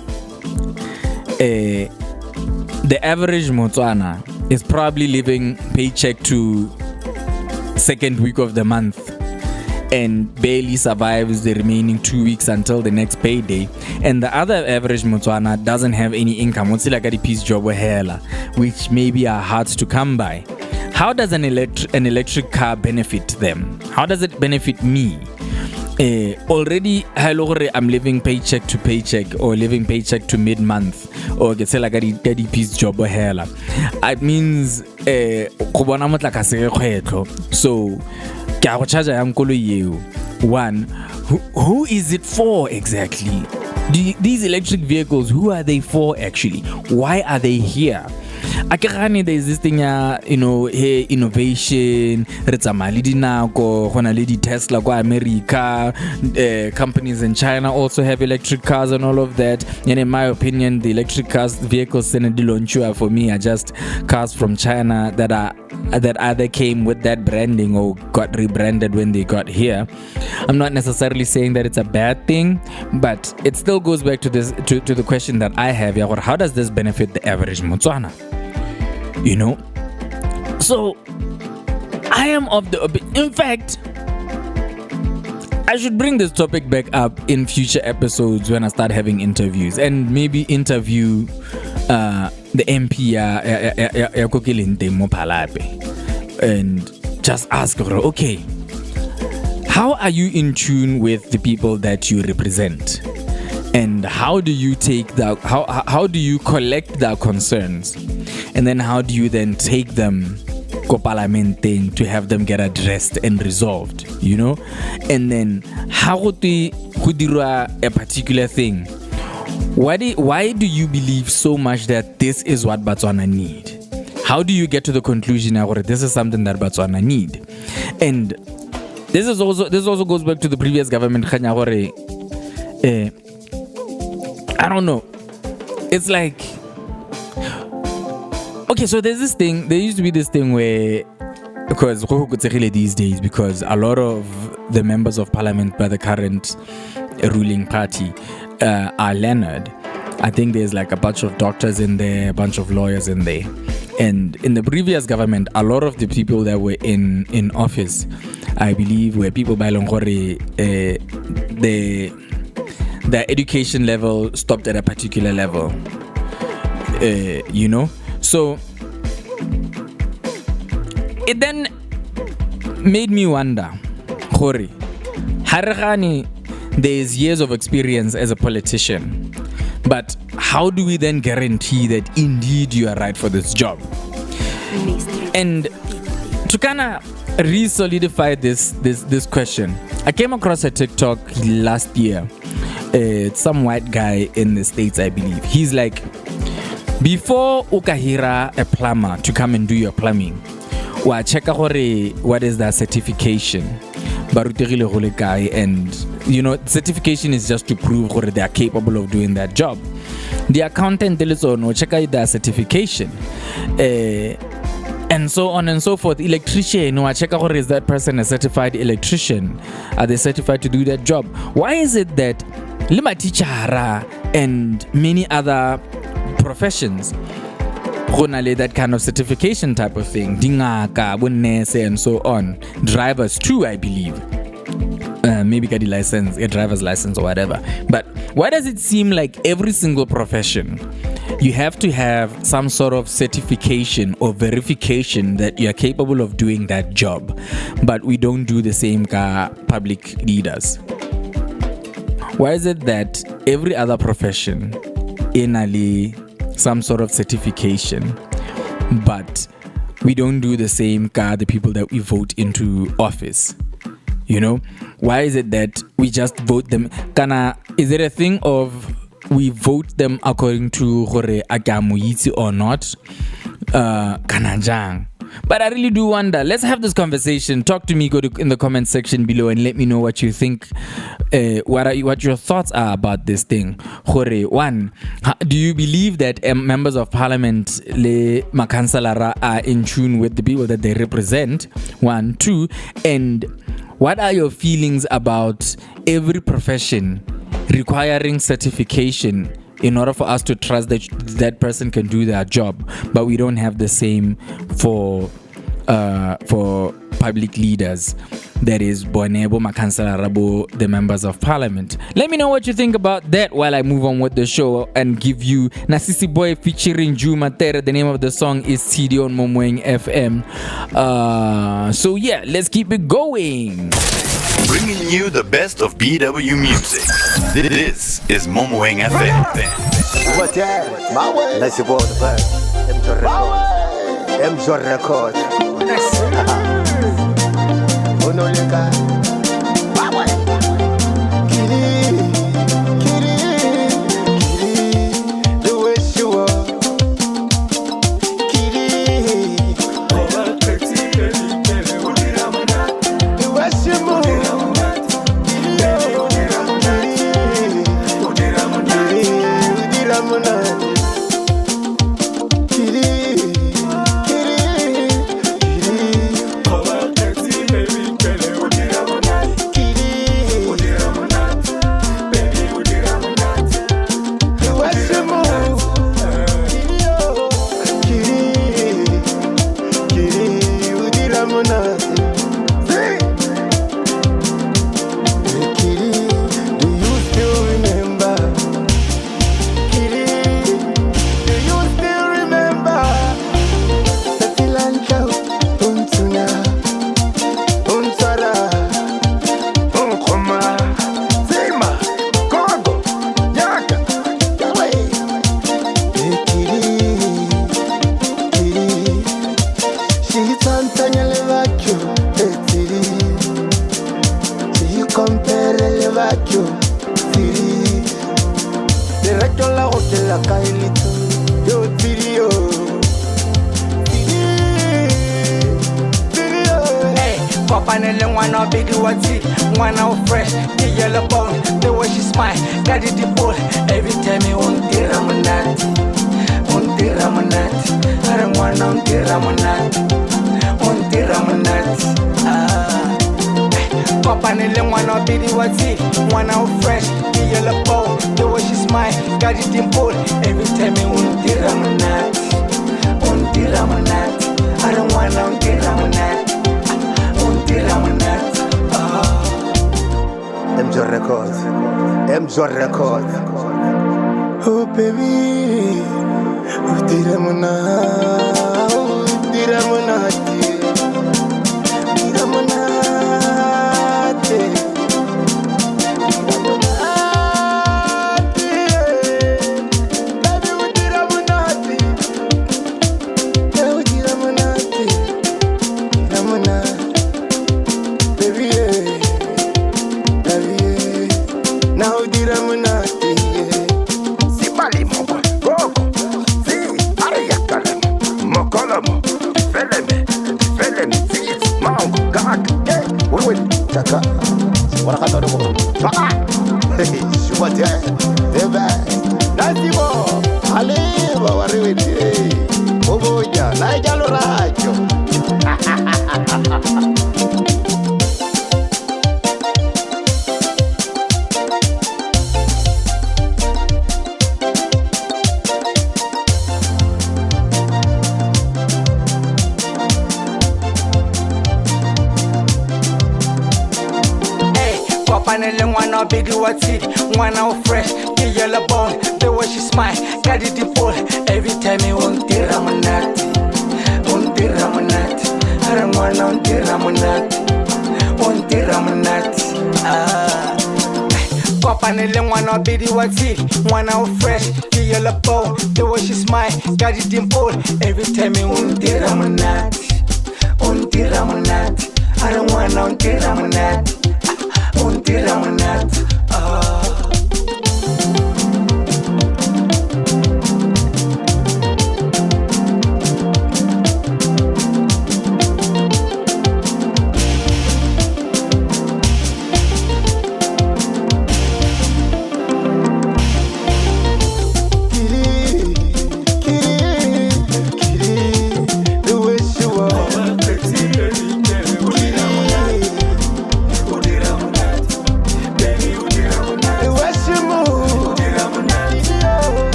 the average Motswana is probably living paycheck to second week of the month and barely survives the remaining 2 weeks until the next payday, and the other average Motswana doesn't have any income, what's like a piece job which maybe are hard to come by. How does an electric car benefit them? How does it benefit me? Already I'm living paycheck to paycheck or living paycheck to mid-month or get like a 30 piece job or hella. It means so one, who is it for exactly? These electric vehicles, who are they for actually? Why are they here? Akirani, there is this thing, hey, innovation, Tesla, America, companies in China also have electric cars and all of that. And in my opinion, the electric vehicles for me are just cars from China that either came with that branding or got rebranded when they got here. I'm not necessarily saying that it's a bad thing, but it still goes back to this to the question that I have. How does this benefit the average Motswana? So I am of the in fact, I should bring this topic back up in future episodes when I start having interviews, and maybe interview the MP and just ask her, okay, how are you in tune with the people that you represent? And how do you take that? How do you collect their concerns, and then how do you then take them go parliament to have them get addressed and resolved? And then how do a particular thing? Why do you believe so much that this is what Botswana need? How do you get to the conclusion that this is something that Botswana need? And this also goes back to the previous government. I don't know. It's like, okay, so there used to be this thing where, because these days, because a lot of the members of parliament by the current ruling party are learned. I think there's like a bunch of doctors in there, a bunch of lawyers in there. And in the previous government, a lot of the people that were in office, I believe, were people by Longore, their education level stopped at a particular level. So it then made me wonder, Khori, Haragani, there's years of experience as a politician, but how do we then guarantee that indeed you are right for this job? And to kind of re-solidify this question, I came across a TikTok last year. It's some white guy in the States, I believe. He's like, before ukahira a plumber to come and do your plumbing, wa checka hore what is that certification. And certification is just to prove hore they are capable of doing that job. The accountant no check out their certification. And so on and so forth. Electrician, check out is that person a certified electrician? Are they certified to do that job? Why is it that Lima Tichara and many other professions that kind of certification type of thing, dingaka, bunese, and so on, drivers too, I believe, maybe get a license, a driver's license or whatever. But why does it seem like every single profession you have to have some sort of certification or verification that you are capable of doing that job, but we don't do the same public leaders? Why is it that every other profession in Ali some sort of certification, but we don't do the same the people that we vote into office? Why is it that we just vote them? Is it a thing of we vote them according to hore akamuiti or not? Kanajang. But I really do wonder. Let's have this conversation. Talk to me. Go in the comment section below and let me know what you think. What your thoughts are about this thing. Hore, one, do you believe that members of parliament, le makansalara, are in tune with the people that they represent? 1, 2, and what are your feelings about every profession requiring certification in order for us to trust that that person can do their job, but we don't have the same for public leaders? That is Bonebo, Makansala Rabo, the members of parliament. Let me know what you think about that while I move on with the show and give you Nasisi Boy featuring Juma Tere. The name of the song is CD on Moweng FM. So yeah, let's keep it going. Bringing you the best of BW music. This is Moweng FM. Record. Record. Oh baby,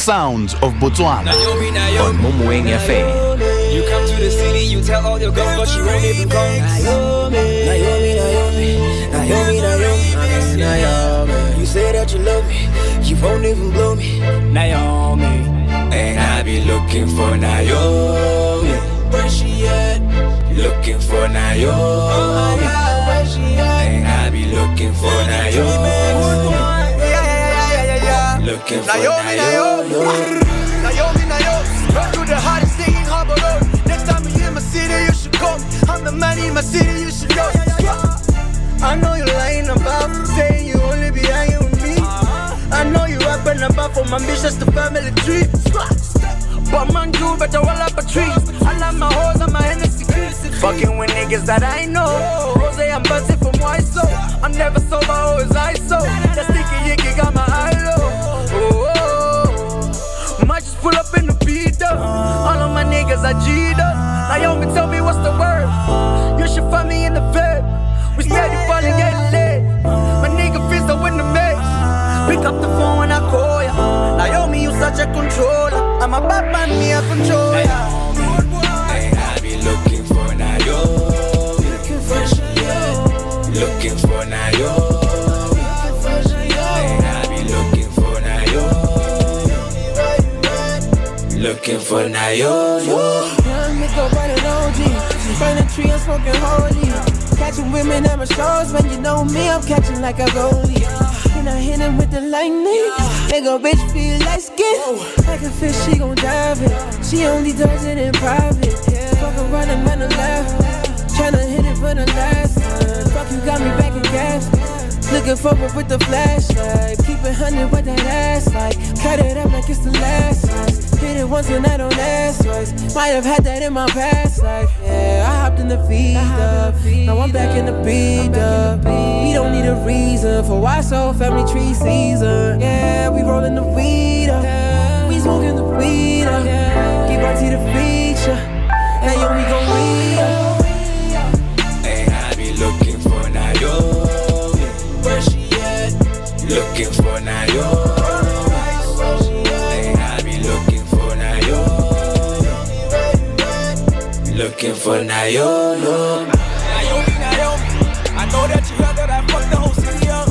Sounds of Botswana on Moweng FM. You come to the city, you tell all your girls, but she won't even come. Naomi. You say that you love me, you won't even blow me. Naomi. And I be looking for Naomi. Where she at? Looking for Naomi. Oh my God, where she at? And I be looking for Naomi. Looking for Naomi. Run through the hottest thing in Harbor Road. Next time you're in my city, you should come. I'm the man in my city, you should know. I know you're lying about saying you only be hanging with me. I know you rapping about for my bitch, that's the family tree. But man, you better roll up a tree. I love my hoes and my Hennessy crease. Fucking with niggas that I know. Rose, I'm busting from white soul. I'm never sober, always ISO. That sticky yicky got my eye low. Might just pull up in the beat up. All of my niggas are G'd up. Naomi, tell me what's the word. You should find me in the bed. We steady falling, getting lit. My nigga feels so in the mix. Pick up the phone when I call ya. Naomi, you such a controller. I'm a bad man, me a controller. And I be looking for Naomi. Looking for Naomi. And I be looking for Naomi. Looking for Naomi. Young nigga running OG. Burn a tree, I'm smoking holy. Catching women at my shows, when you know me, I'm catching like a goalie. And I hit him with the lightning. Make a bitch feel like skin. Like a fish, she gon' dive it. She only does it in private. Fuck around and run a left. Tryna hit it for the last time. Fuck, you got me back in gas. Looking forward with the flashlight. Keep it 100 with that ass like. Cut it up like it's the last time. Hit it once and I don't ask twice. Might have had that in my past life. Yeah, I hopped in the feed up. Now I'm back in the beat up. We don't need a reason for why so family tree season. Yeah, we rolling the weed up. We smoking the weed up. Keep our to the feature. Now yo, we gon' read up. And I be looking for Naomi. Where she at? Looking for Naomi. Looking for Naomi. Naomi, I know that you heard that I fucked the whole city up.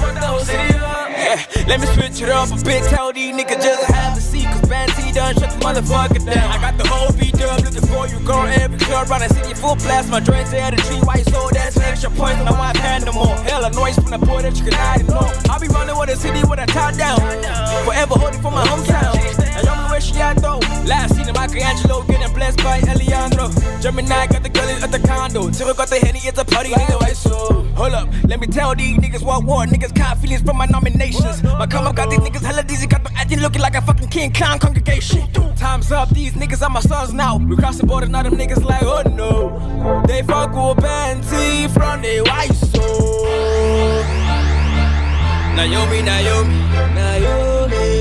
Yeah, let me switch it up a bit. Tell these niggas just have to see. Cause Band T done shut the motherfucker down. I got the whole beat up looking for you. Girl, every club around the city full blast. My joints out of the tree. Why you sold that's extra points and I want pan no more. Hella noise from the boy that you can hide and know. I be running with the city with a top down. Forever holding for my hometown. Where she at though? Last seen Michelangelo getting blessed by Eliandro. Gemini got the girl at the condo. Zero got the Henny, it's a party, nigga, right? So, hold up, let me tell these niggas what war. Niggas caught feelings from my nominations. My come up got these niggas hella dizzy, got them acting looking like a fucking king clown congregation. Time's up, these niggas are my sons now. We cross the border, now them niggas like, oh no. They fuck with Band T from the white soul. Naomi,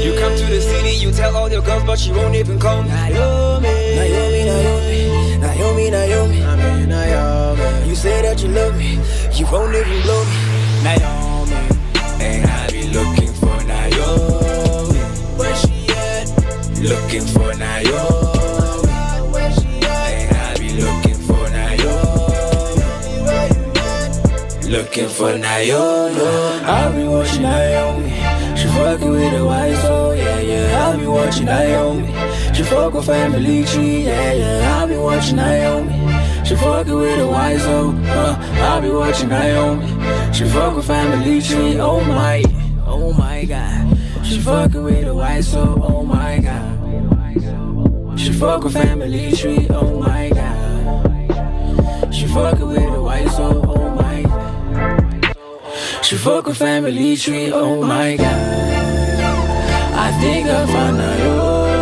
you come to the city, you tell all your girls, but she won't even come. Naomi. You say that you love me, you won't even blow me. Naomi. And I be looking for Naomi. Where she at? Looking for Naomi. Where she at? And I be looking for Naomi. Looking for Naomi. I'll be watching Naomi. She fucking with the white soul, yeah. I'll be watching Naomi. She fuck with family tree, yeah. I'll be watching Naomi. She fucking with the white soul, I'll be watching Naomi. She fuck with family tree, oh my God. She fucking with the white soul, oh my God. She fuck with family tree, oh my God. She fucking with the white soul, oh my God. She fuck with family tree, oh my God. I think I found Naomi.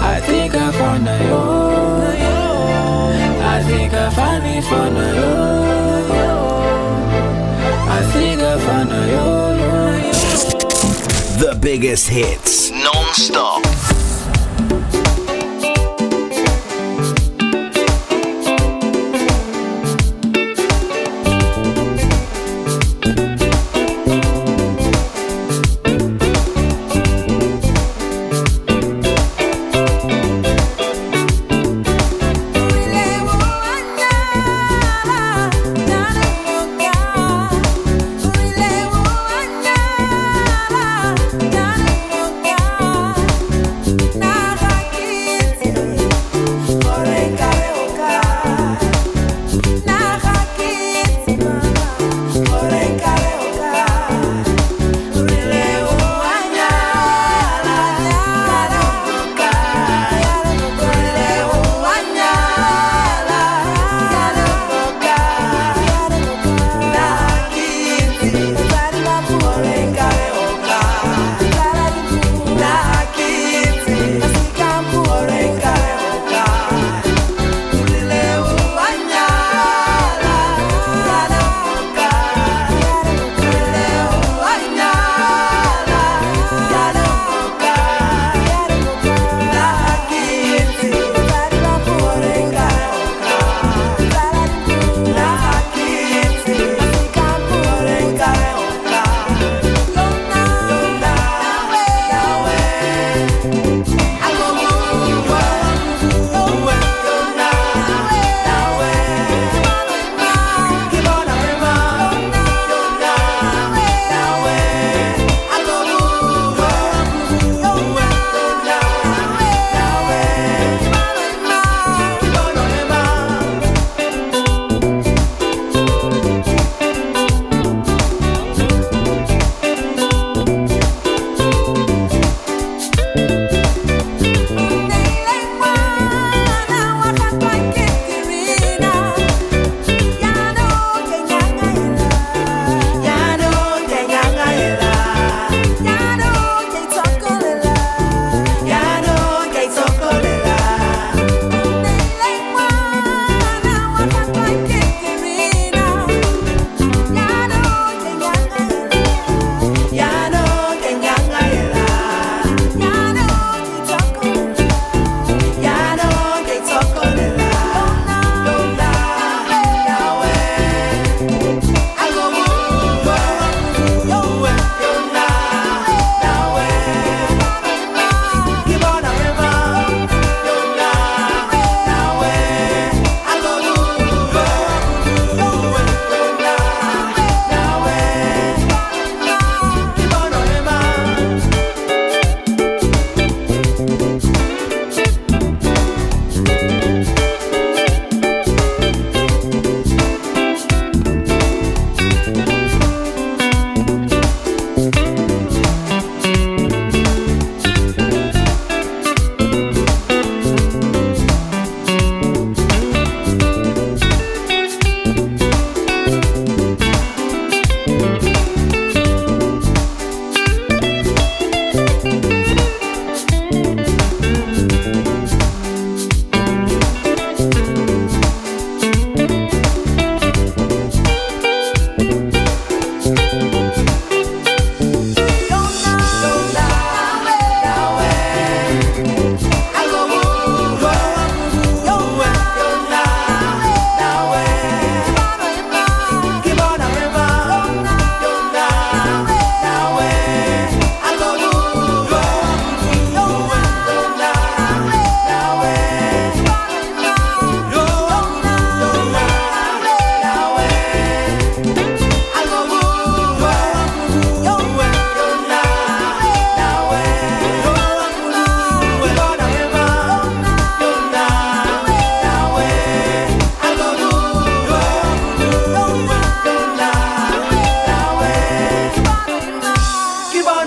I think I found Naomi. I think I finally found Naomi. I think I found Naomi. The biggest hits, non-stop.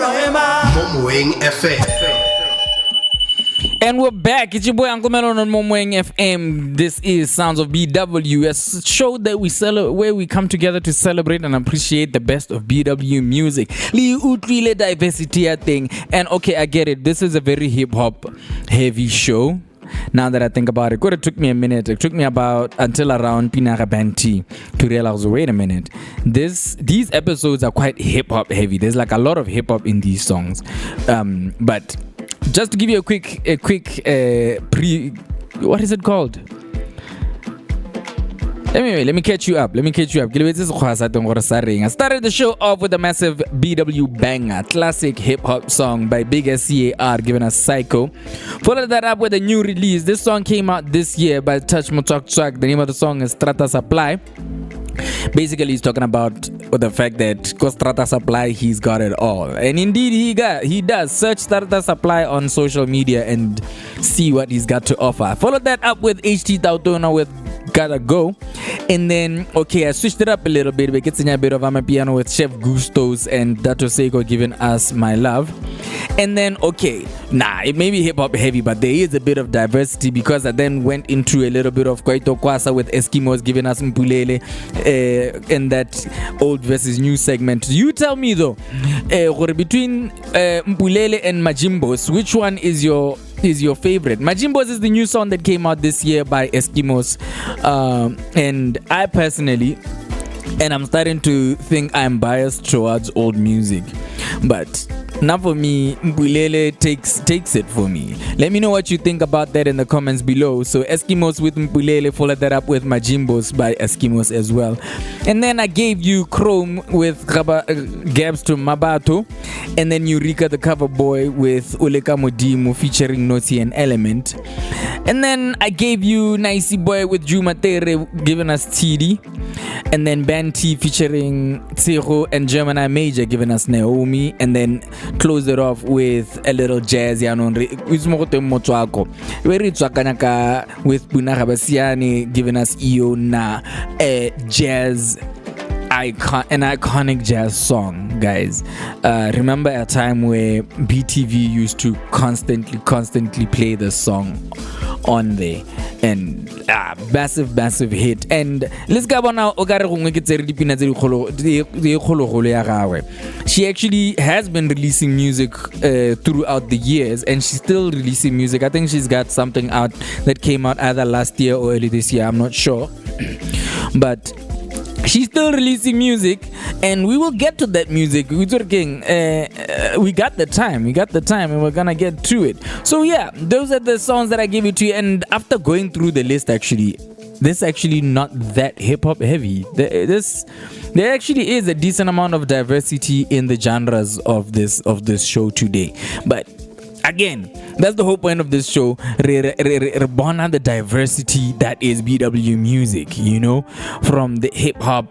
Moweng FM. And we're back. It's your boy Uncle Melon on Moweng FM. This is Sounds of BW, a show that where we come together to celebrate and appreciate the best of BW music. Li diversity thing. And okay, I get it. This is a very hip hop heavy show. Now that I think about it, it took me a minute. It took me about until around Pinara Banti to realize, wait a minute, these episodes are quite hip hop heavy. There's like a lot of hip hop in these songs, but just to give you a quick what is it called? Let me catch you up. I started the show off with a massive BW banger, classic hip-hop song by Big SCAR giving us Psycho. Followed that up with a new release. This song came out this year by Touch Motok Track. The name of the song is Strata Supply. Basically, he's talking about the fact that because Strata Supply, he's got it all. And indeed, he does. Search Strata Supply on social media and see what he's got to offer. Followed that up with HT Tautona with Gotta Go. And then, okay, I switched it up a little bit. We get a bit of Amapiano with Chef Gustos and Dato Seiko giving us My Love. And then, okay, it may be hip-hop heavy, but there is a bit of diversity because I then went into a little bit of Kwaito Kwasa with Eskimos giving us Mpulele in that old versus new segment. You tell me though, between Mpulele and Majimbos, which one is your favorite? Majimbos is the new song that came out this year by Eskimos, and I personally, and I'm starting to think I'm biased towards old music, but now for me, Mpulele takes it for me. Let me know what you think about that in the comments below. So Eskimos with Mpulele, followed that up with Majimbos by Eskimos as well. And then I gave you Chrome with Gabs to Mabato. And then Eureka the Cover Boy with Uleka Modimu featuring Noti and Element. And then I gave you Nicey Boy with Juma Tere giving us TD. And then Banti featuring Tsero and Gemini Major giving us Naomi. And then close it off with a little jazz with Bunarabasiani giving us Iyo na jazz an iconic jazz song, guys. Remember a time where BTV used to constantly play this song on there, and massive hit. And let's go on now. She actually has been releasing music throughout the years, and she's still releasing music. I think she's got something out that came out either last year or early this year, I'm not sure. But she's still releasing music, and we will get to that music. We got the time, and we're gonna get to it. So yeah, those are the songs that I gave you to you. And after going through the list, actually, this actually not that hip hop heavy. There actually is a decent amount of diversity in the genres of this show today. But again, that's the whole point of this show. Reborn the diversity that is BW music, from the hip hop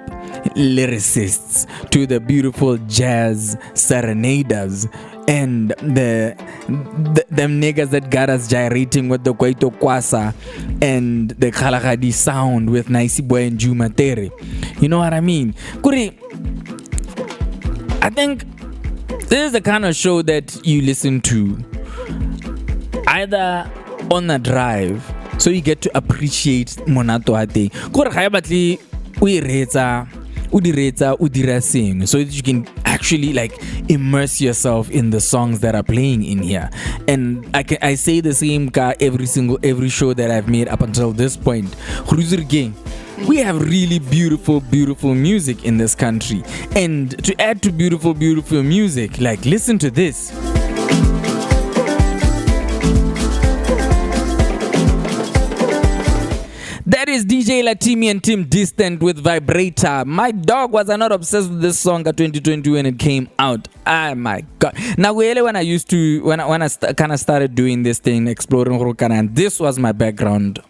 lyricists to the beautiful jazz serenaders and them niggas that got us gyrating with the Kwaito Kwasa and the Kalahadi sound with Nicey Boy and Juma Tere. You know what I mean? Kuri, I think this is the kind of show that you listen to either on a drive, so you get to appreciate Monato Ate. So that you can actually immerse yourself in the songs that are playing in here. And I say the same every show that I've made up until this point. We have really beautiful music in this country, and to add to beautiful music, listen to this. That is DJ Latimi and Tim Distant with Vibrator. My dog was not obsessed with this song at 2020 when it came out. Oh my god. Now when I kind of started doing this thing, exploring Rukana, and this was my background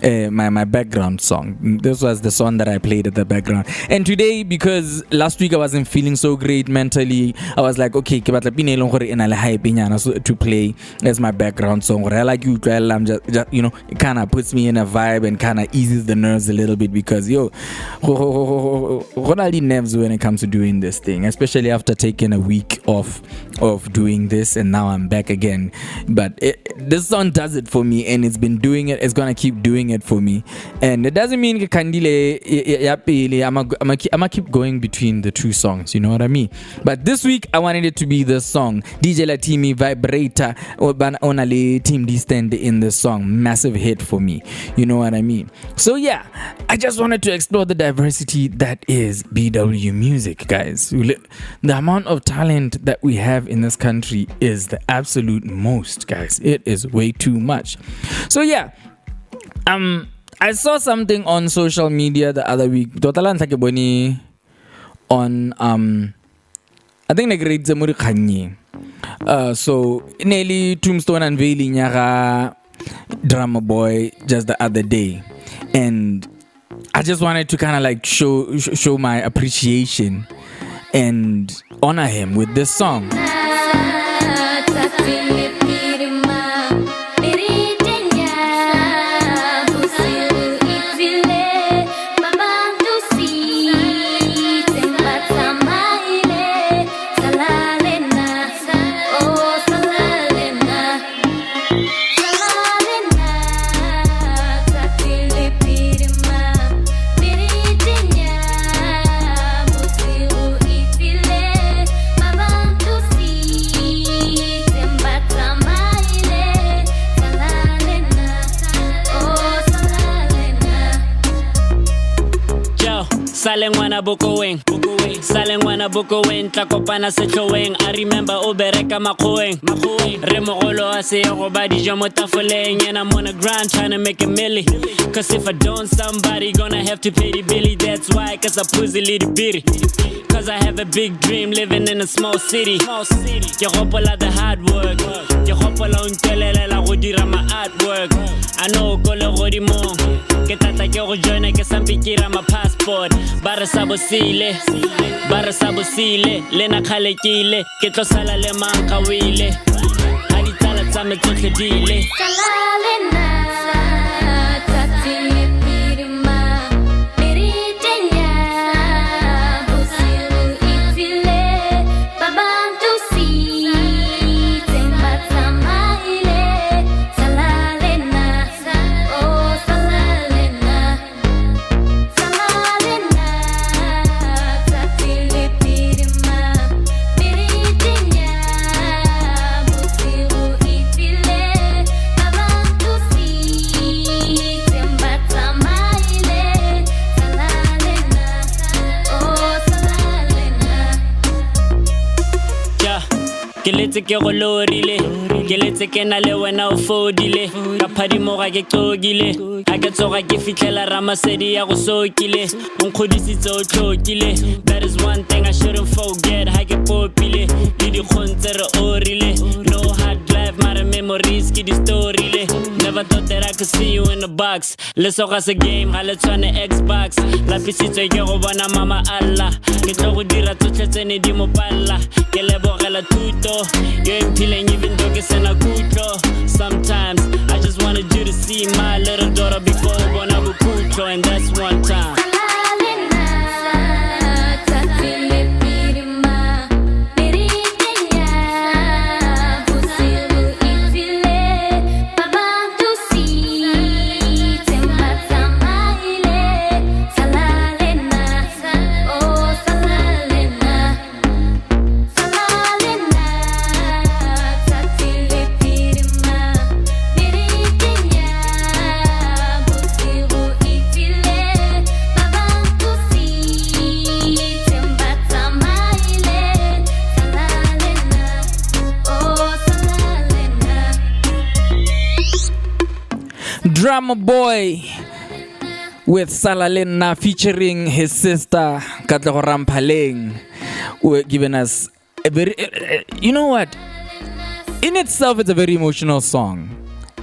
my background song. This was the song that I played at the background. And today, because last week I wasn't feeling so great mentally, I was like, okay, to play as my background song. I like you, just, it kind of puts me in a vibe and kind of eases the nerves a little bit, because what are the nerves when it comes to doing this thing, especially after taking a week off of doing this, and now I'm back again. But this song does it for me, and it's been doing it. It's gonna keep doing it for me, and it doesn't mean I'ma keep going between the two songs. You know what I mean? But this week I wanted it to be this song, DJ Latimi Vibrator Onale Team D Stand in this song, massive hit for me. You know what I mean? So yeah, I just wanted to explore the diversity that is BW music, guys. The amount of talent that we have in this country is the absolute most, guys. It is way too much. So yeah, I saw something on social media the other week. On I think like so nearly tombstone unveiling Drama Boy just the other day, and I just wanted to kind of like show my appreciation and honor him with this song. Salengwana Bokoweng, Salengwana Bokoweng, Tlakopana Setloweng. I remember Obereka Makoweng, Remogolo Ase Robadi Jamotafoleng, and I'm on the grind trying to make a milli. Cause if I don't, somebody gonna have to pay the billy. That's why, cause I pussy little bitty. Cause I have a big dream living in a small city. Ke hopola the hard work, ke hopola untelela go dira my artwork. I know go le go di mo, ke tata ke go joina ke sampikira my passport. Bara sabosile, lena khalekile, ke tlo sala le manka wile. Ha di tsala tsa me tsotlhe dile. Keletse ke go lorile, keletse ke na le wena o fodile, ka phadimo ga ke tsogile, ga ke tsoga ke fitlela ramasedi ya go sokile, nkgodisitse o tlokile. That is one thing I shouldn't forget, ha ke popile, le di khontse re orile, no hard drive, mara memories ke di storile. Never thought that I could see you in the box. Let's talk as a game, ha le tshwane Xbox. Lapisitswe ke go bona mama Allah, ke tlo go dira tsotlhe tsene di mo palla, ke lebogela thuto. You're impelling even though it's in a kutlo. Sometimes I just wanted you to see my little daughter before born up a kutlo, and that's one time. Drama Boy with Salalena featuring his sister Katlego Ramphaleng, were giving us a very, you know what? In itself, it's a very emotional song.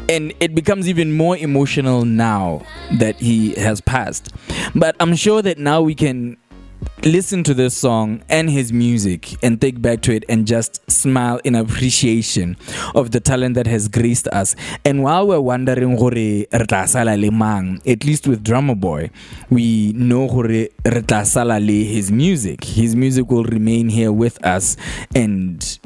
And it becomes even more emotional now that he has passed. But I'm sure that now we can listen to this song and his music and think back to it and just smile in appreciation of the talent that has graced us. And while we're wondering at least with Drummer Boy, we know his music will remain here with us and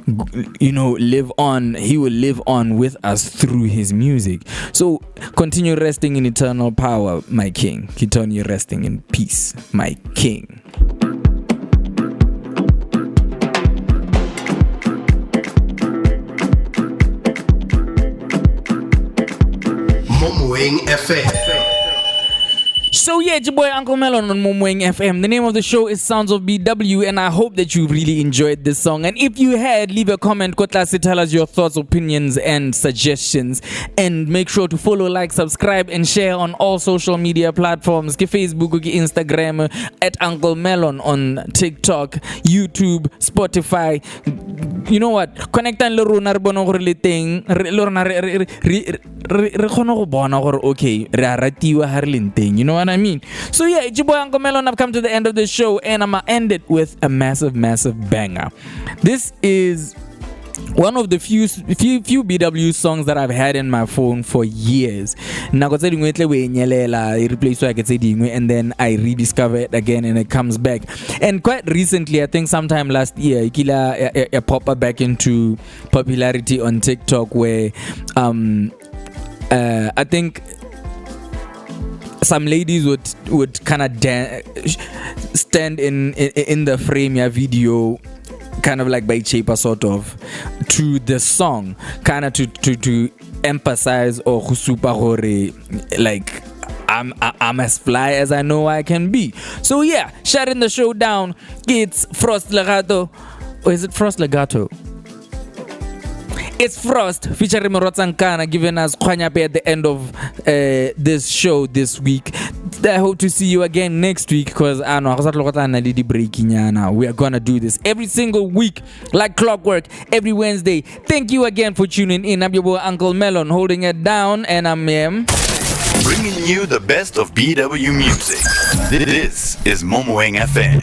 live on. He will live on with us through his music. So continue resting in eternal power, my king. Continue resting in peace, my king. Moweng FM. So yeah, it's your boy Uncle Melon on Moweng FM. The name of the show is Sounds of BW, and I hope that you really enjoyed this song. And if you had, leave a comment, Kotlasi, tell us your thoughts, opinions, and suggestions. And make sure to follow, like, subscribe, and share on all social media platforms. Facebook, Instagram, at Uncle Melon on TikTok, YouTube, Spotify. You know what? Connect and learn you know what I mean? So yeah, it's your boy Uncle Melon. I've come to the end of the show, and I'm gonna end it with a massive banger. This is one of the few BW songs that I've had in my phone for years. And then I rediscover it again and it comes back. And quite recently, I think sometime last year, it popped up back into popularity on TikTok where I think some ladies would kind of stand in the frame video, kind of like by Chepa sort of, to the song, kind of to emphasize or super like I'm as fly as I know I can be. So yeah, shutting the show down, it's Frost Legato. Or is it Frost Legato? It's Frost featuring Morotsankana giving us Kwanyape at the end of this show this week. I hope to see you again next week because we are gonna do this every single week like clockwork every Wednesday. Thank you again for tuning in. I'm your boy Uncle Melon holding it down, and I'm bringing you the best of BW music. This is Moweng FM.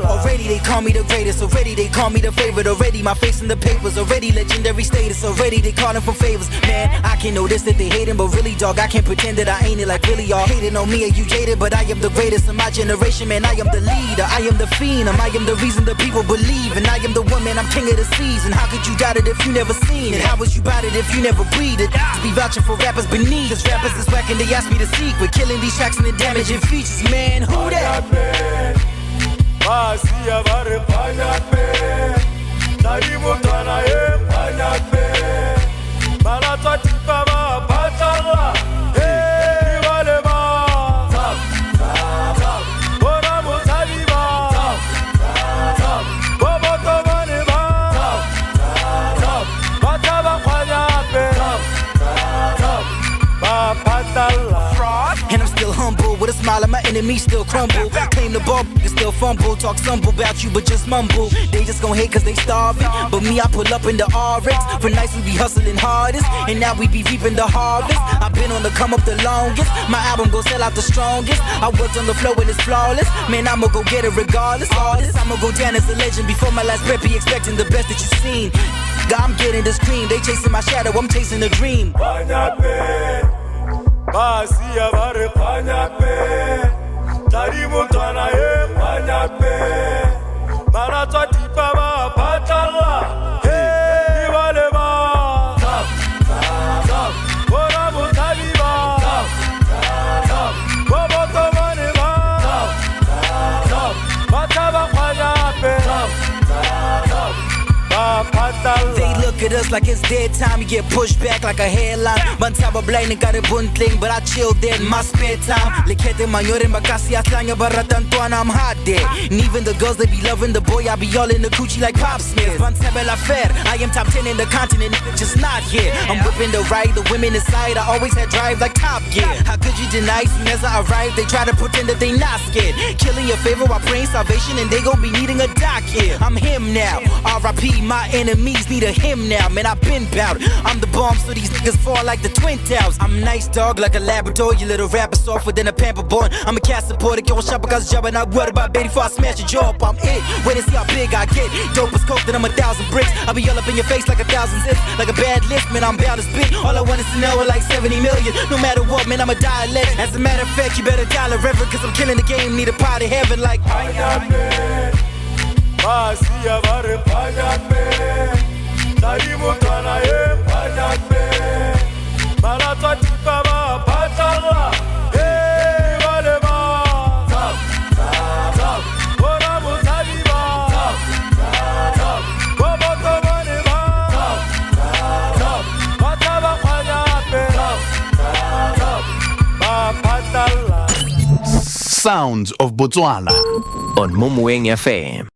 Already they call me the greatest, already they call me the favorite, already my face in the papers, already legendary status, already they calling for favors. Man, I can notice that they hating, but really dog, I can't pretend that I ain't it. Like really y'all hating on me and you jaded, but I am the greatest in my generation. Man, I am the leader, I am the phenom, I am the reason the people believe, and I am the one, man, I'm king of the seas. And how could you doubt it if you never seen it? How would you bout it if you never breathed it? To be vouching for rappers beneath, cause rappers is whack and they ask me to seek. We're killing these tracks and the damaging features. Man, who that? Masia bare panyape, tari mutana e panyape, malata tipa ba patala, hey vale ba, tap tap tap, ora mutali ba, tap tap, bobo tomane ba, tap tap, pataba panyape, tap tap, ba patala. And I'm still humble, with a smile and my enemies still crumble. Claim the ball, still fumble. Talk stumble about you, but just mumble. They just gon' hate cause they starving. But me, I pull up in the RX. For nights we be hustling hardest, and now we be reaping the harvest. I've been on the come up the longest. My album gon' sell out the strongest. I worked on the flow and it's flawless. Man, I'ma go get it regardless. Artist, I'ma go down as a legend. Before my last breath, be expecting the best that you've seen. God, I'm getting the scream. They chasing my shadow, I'm chasing a dream. Masia bare panyape, tari mutana e panyape, malata tipa ba patala, hey vale ba, tap tap tap, ora mutali ba, tap tap tap, bobo tomane ba, tap tap tap, pataba panyape, tap tap tap, ba patala. They look look at us like it's dead time. You get pushed back like a hairline. Bantaba blind and got a buntling, but I chill there in my spare time. Lekete manyore makasi atlanya baratantuana, I'm hot there. And even the girls, they be loving the boy, I be all in the coochie like Pop Smith. Bantaba la fair, I am top 10 in the continent, just not here. I'm whipping the right, the women inside, I always had drive like Top Gear. How could you deny soon as I arrive, they try to pretend that they not scared. Killing your favor while praying salvation, and they gon' be needing a doc here. I'm him now, R.I.P. my enemies need a him now. Man, I've been bout, I'm the bomb so these niggas fall like the Twin Towers. I'm nice dog like a Labrador, you little rapper softer than a pamper born. I'm a cat supporter, yo, shop because job and I worry about baby before I smash your jaw up. I'm it, wait and see how big I get. Dope as coke, then I'm 1,000 bricks. I'll be all up in your face like 1,000 zips. Like a bad list, man, I'm bound to spit. All I want is to know like 70 million. No matter what, man, I'm a dialect. As a matter of fact, you better dial a reverend, cause I'm killing the game, need a pot of heaven like Sounds of Botswana on Moweng FM.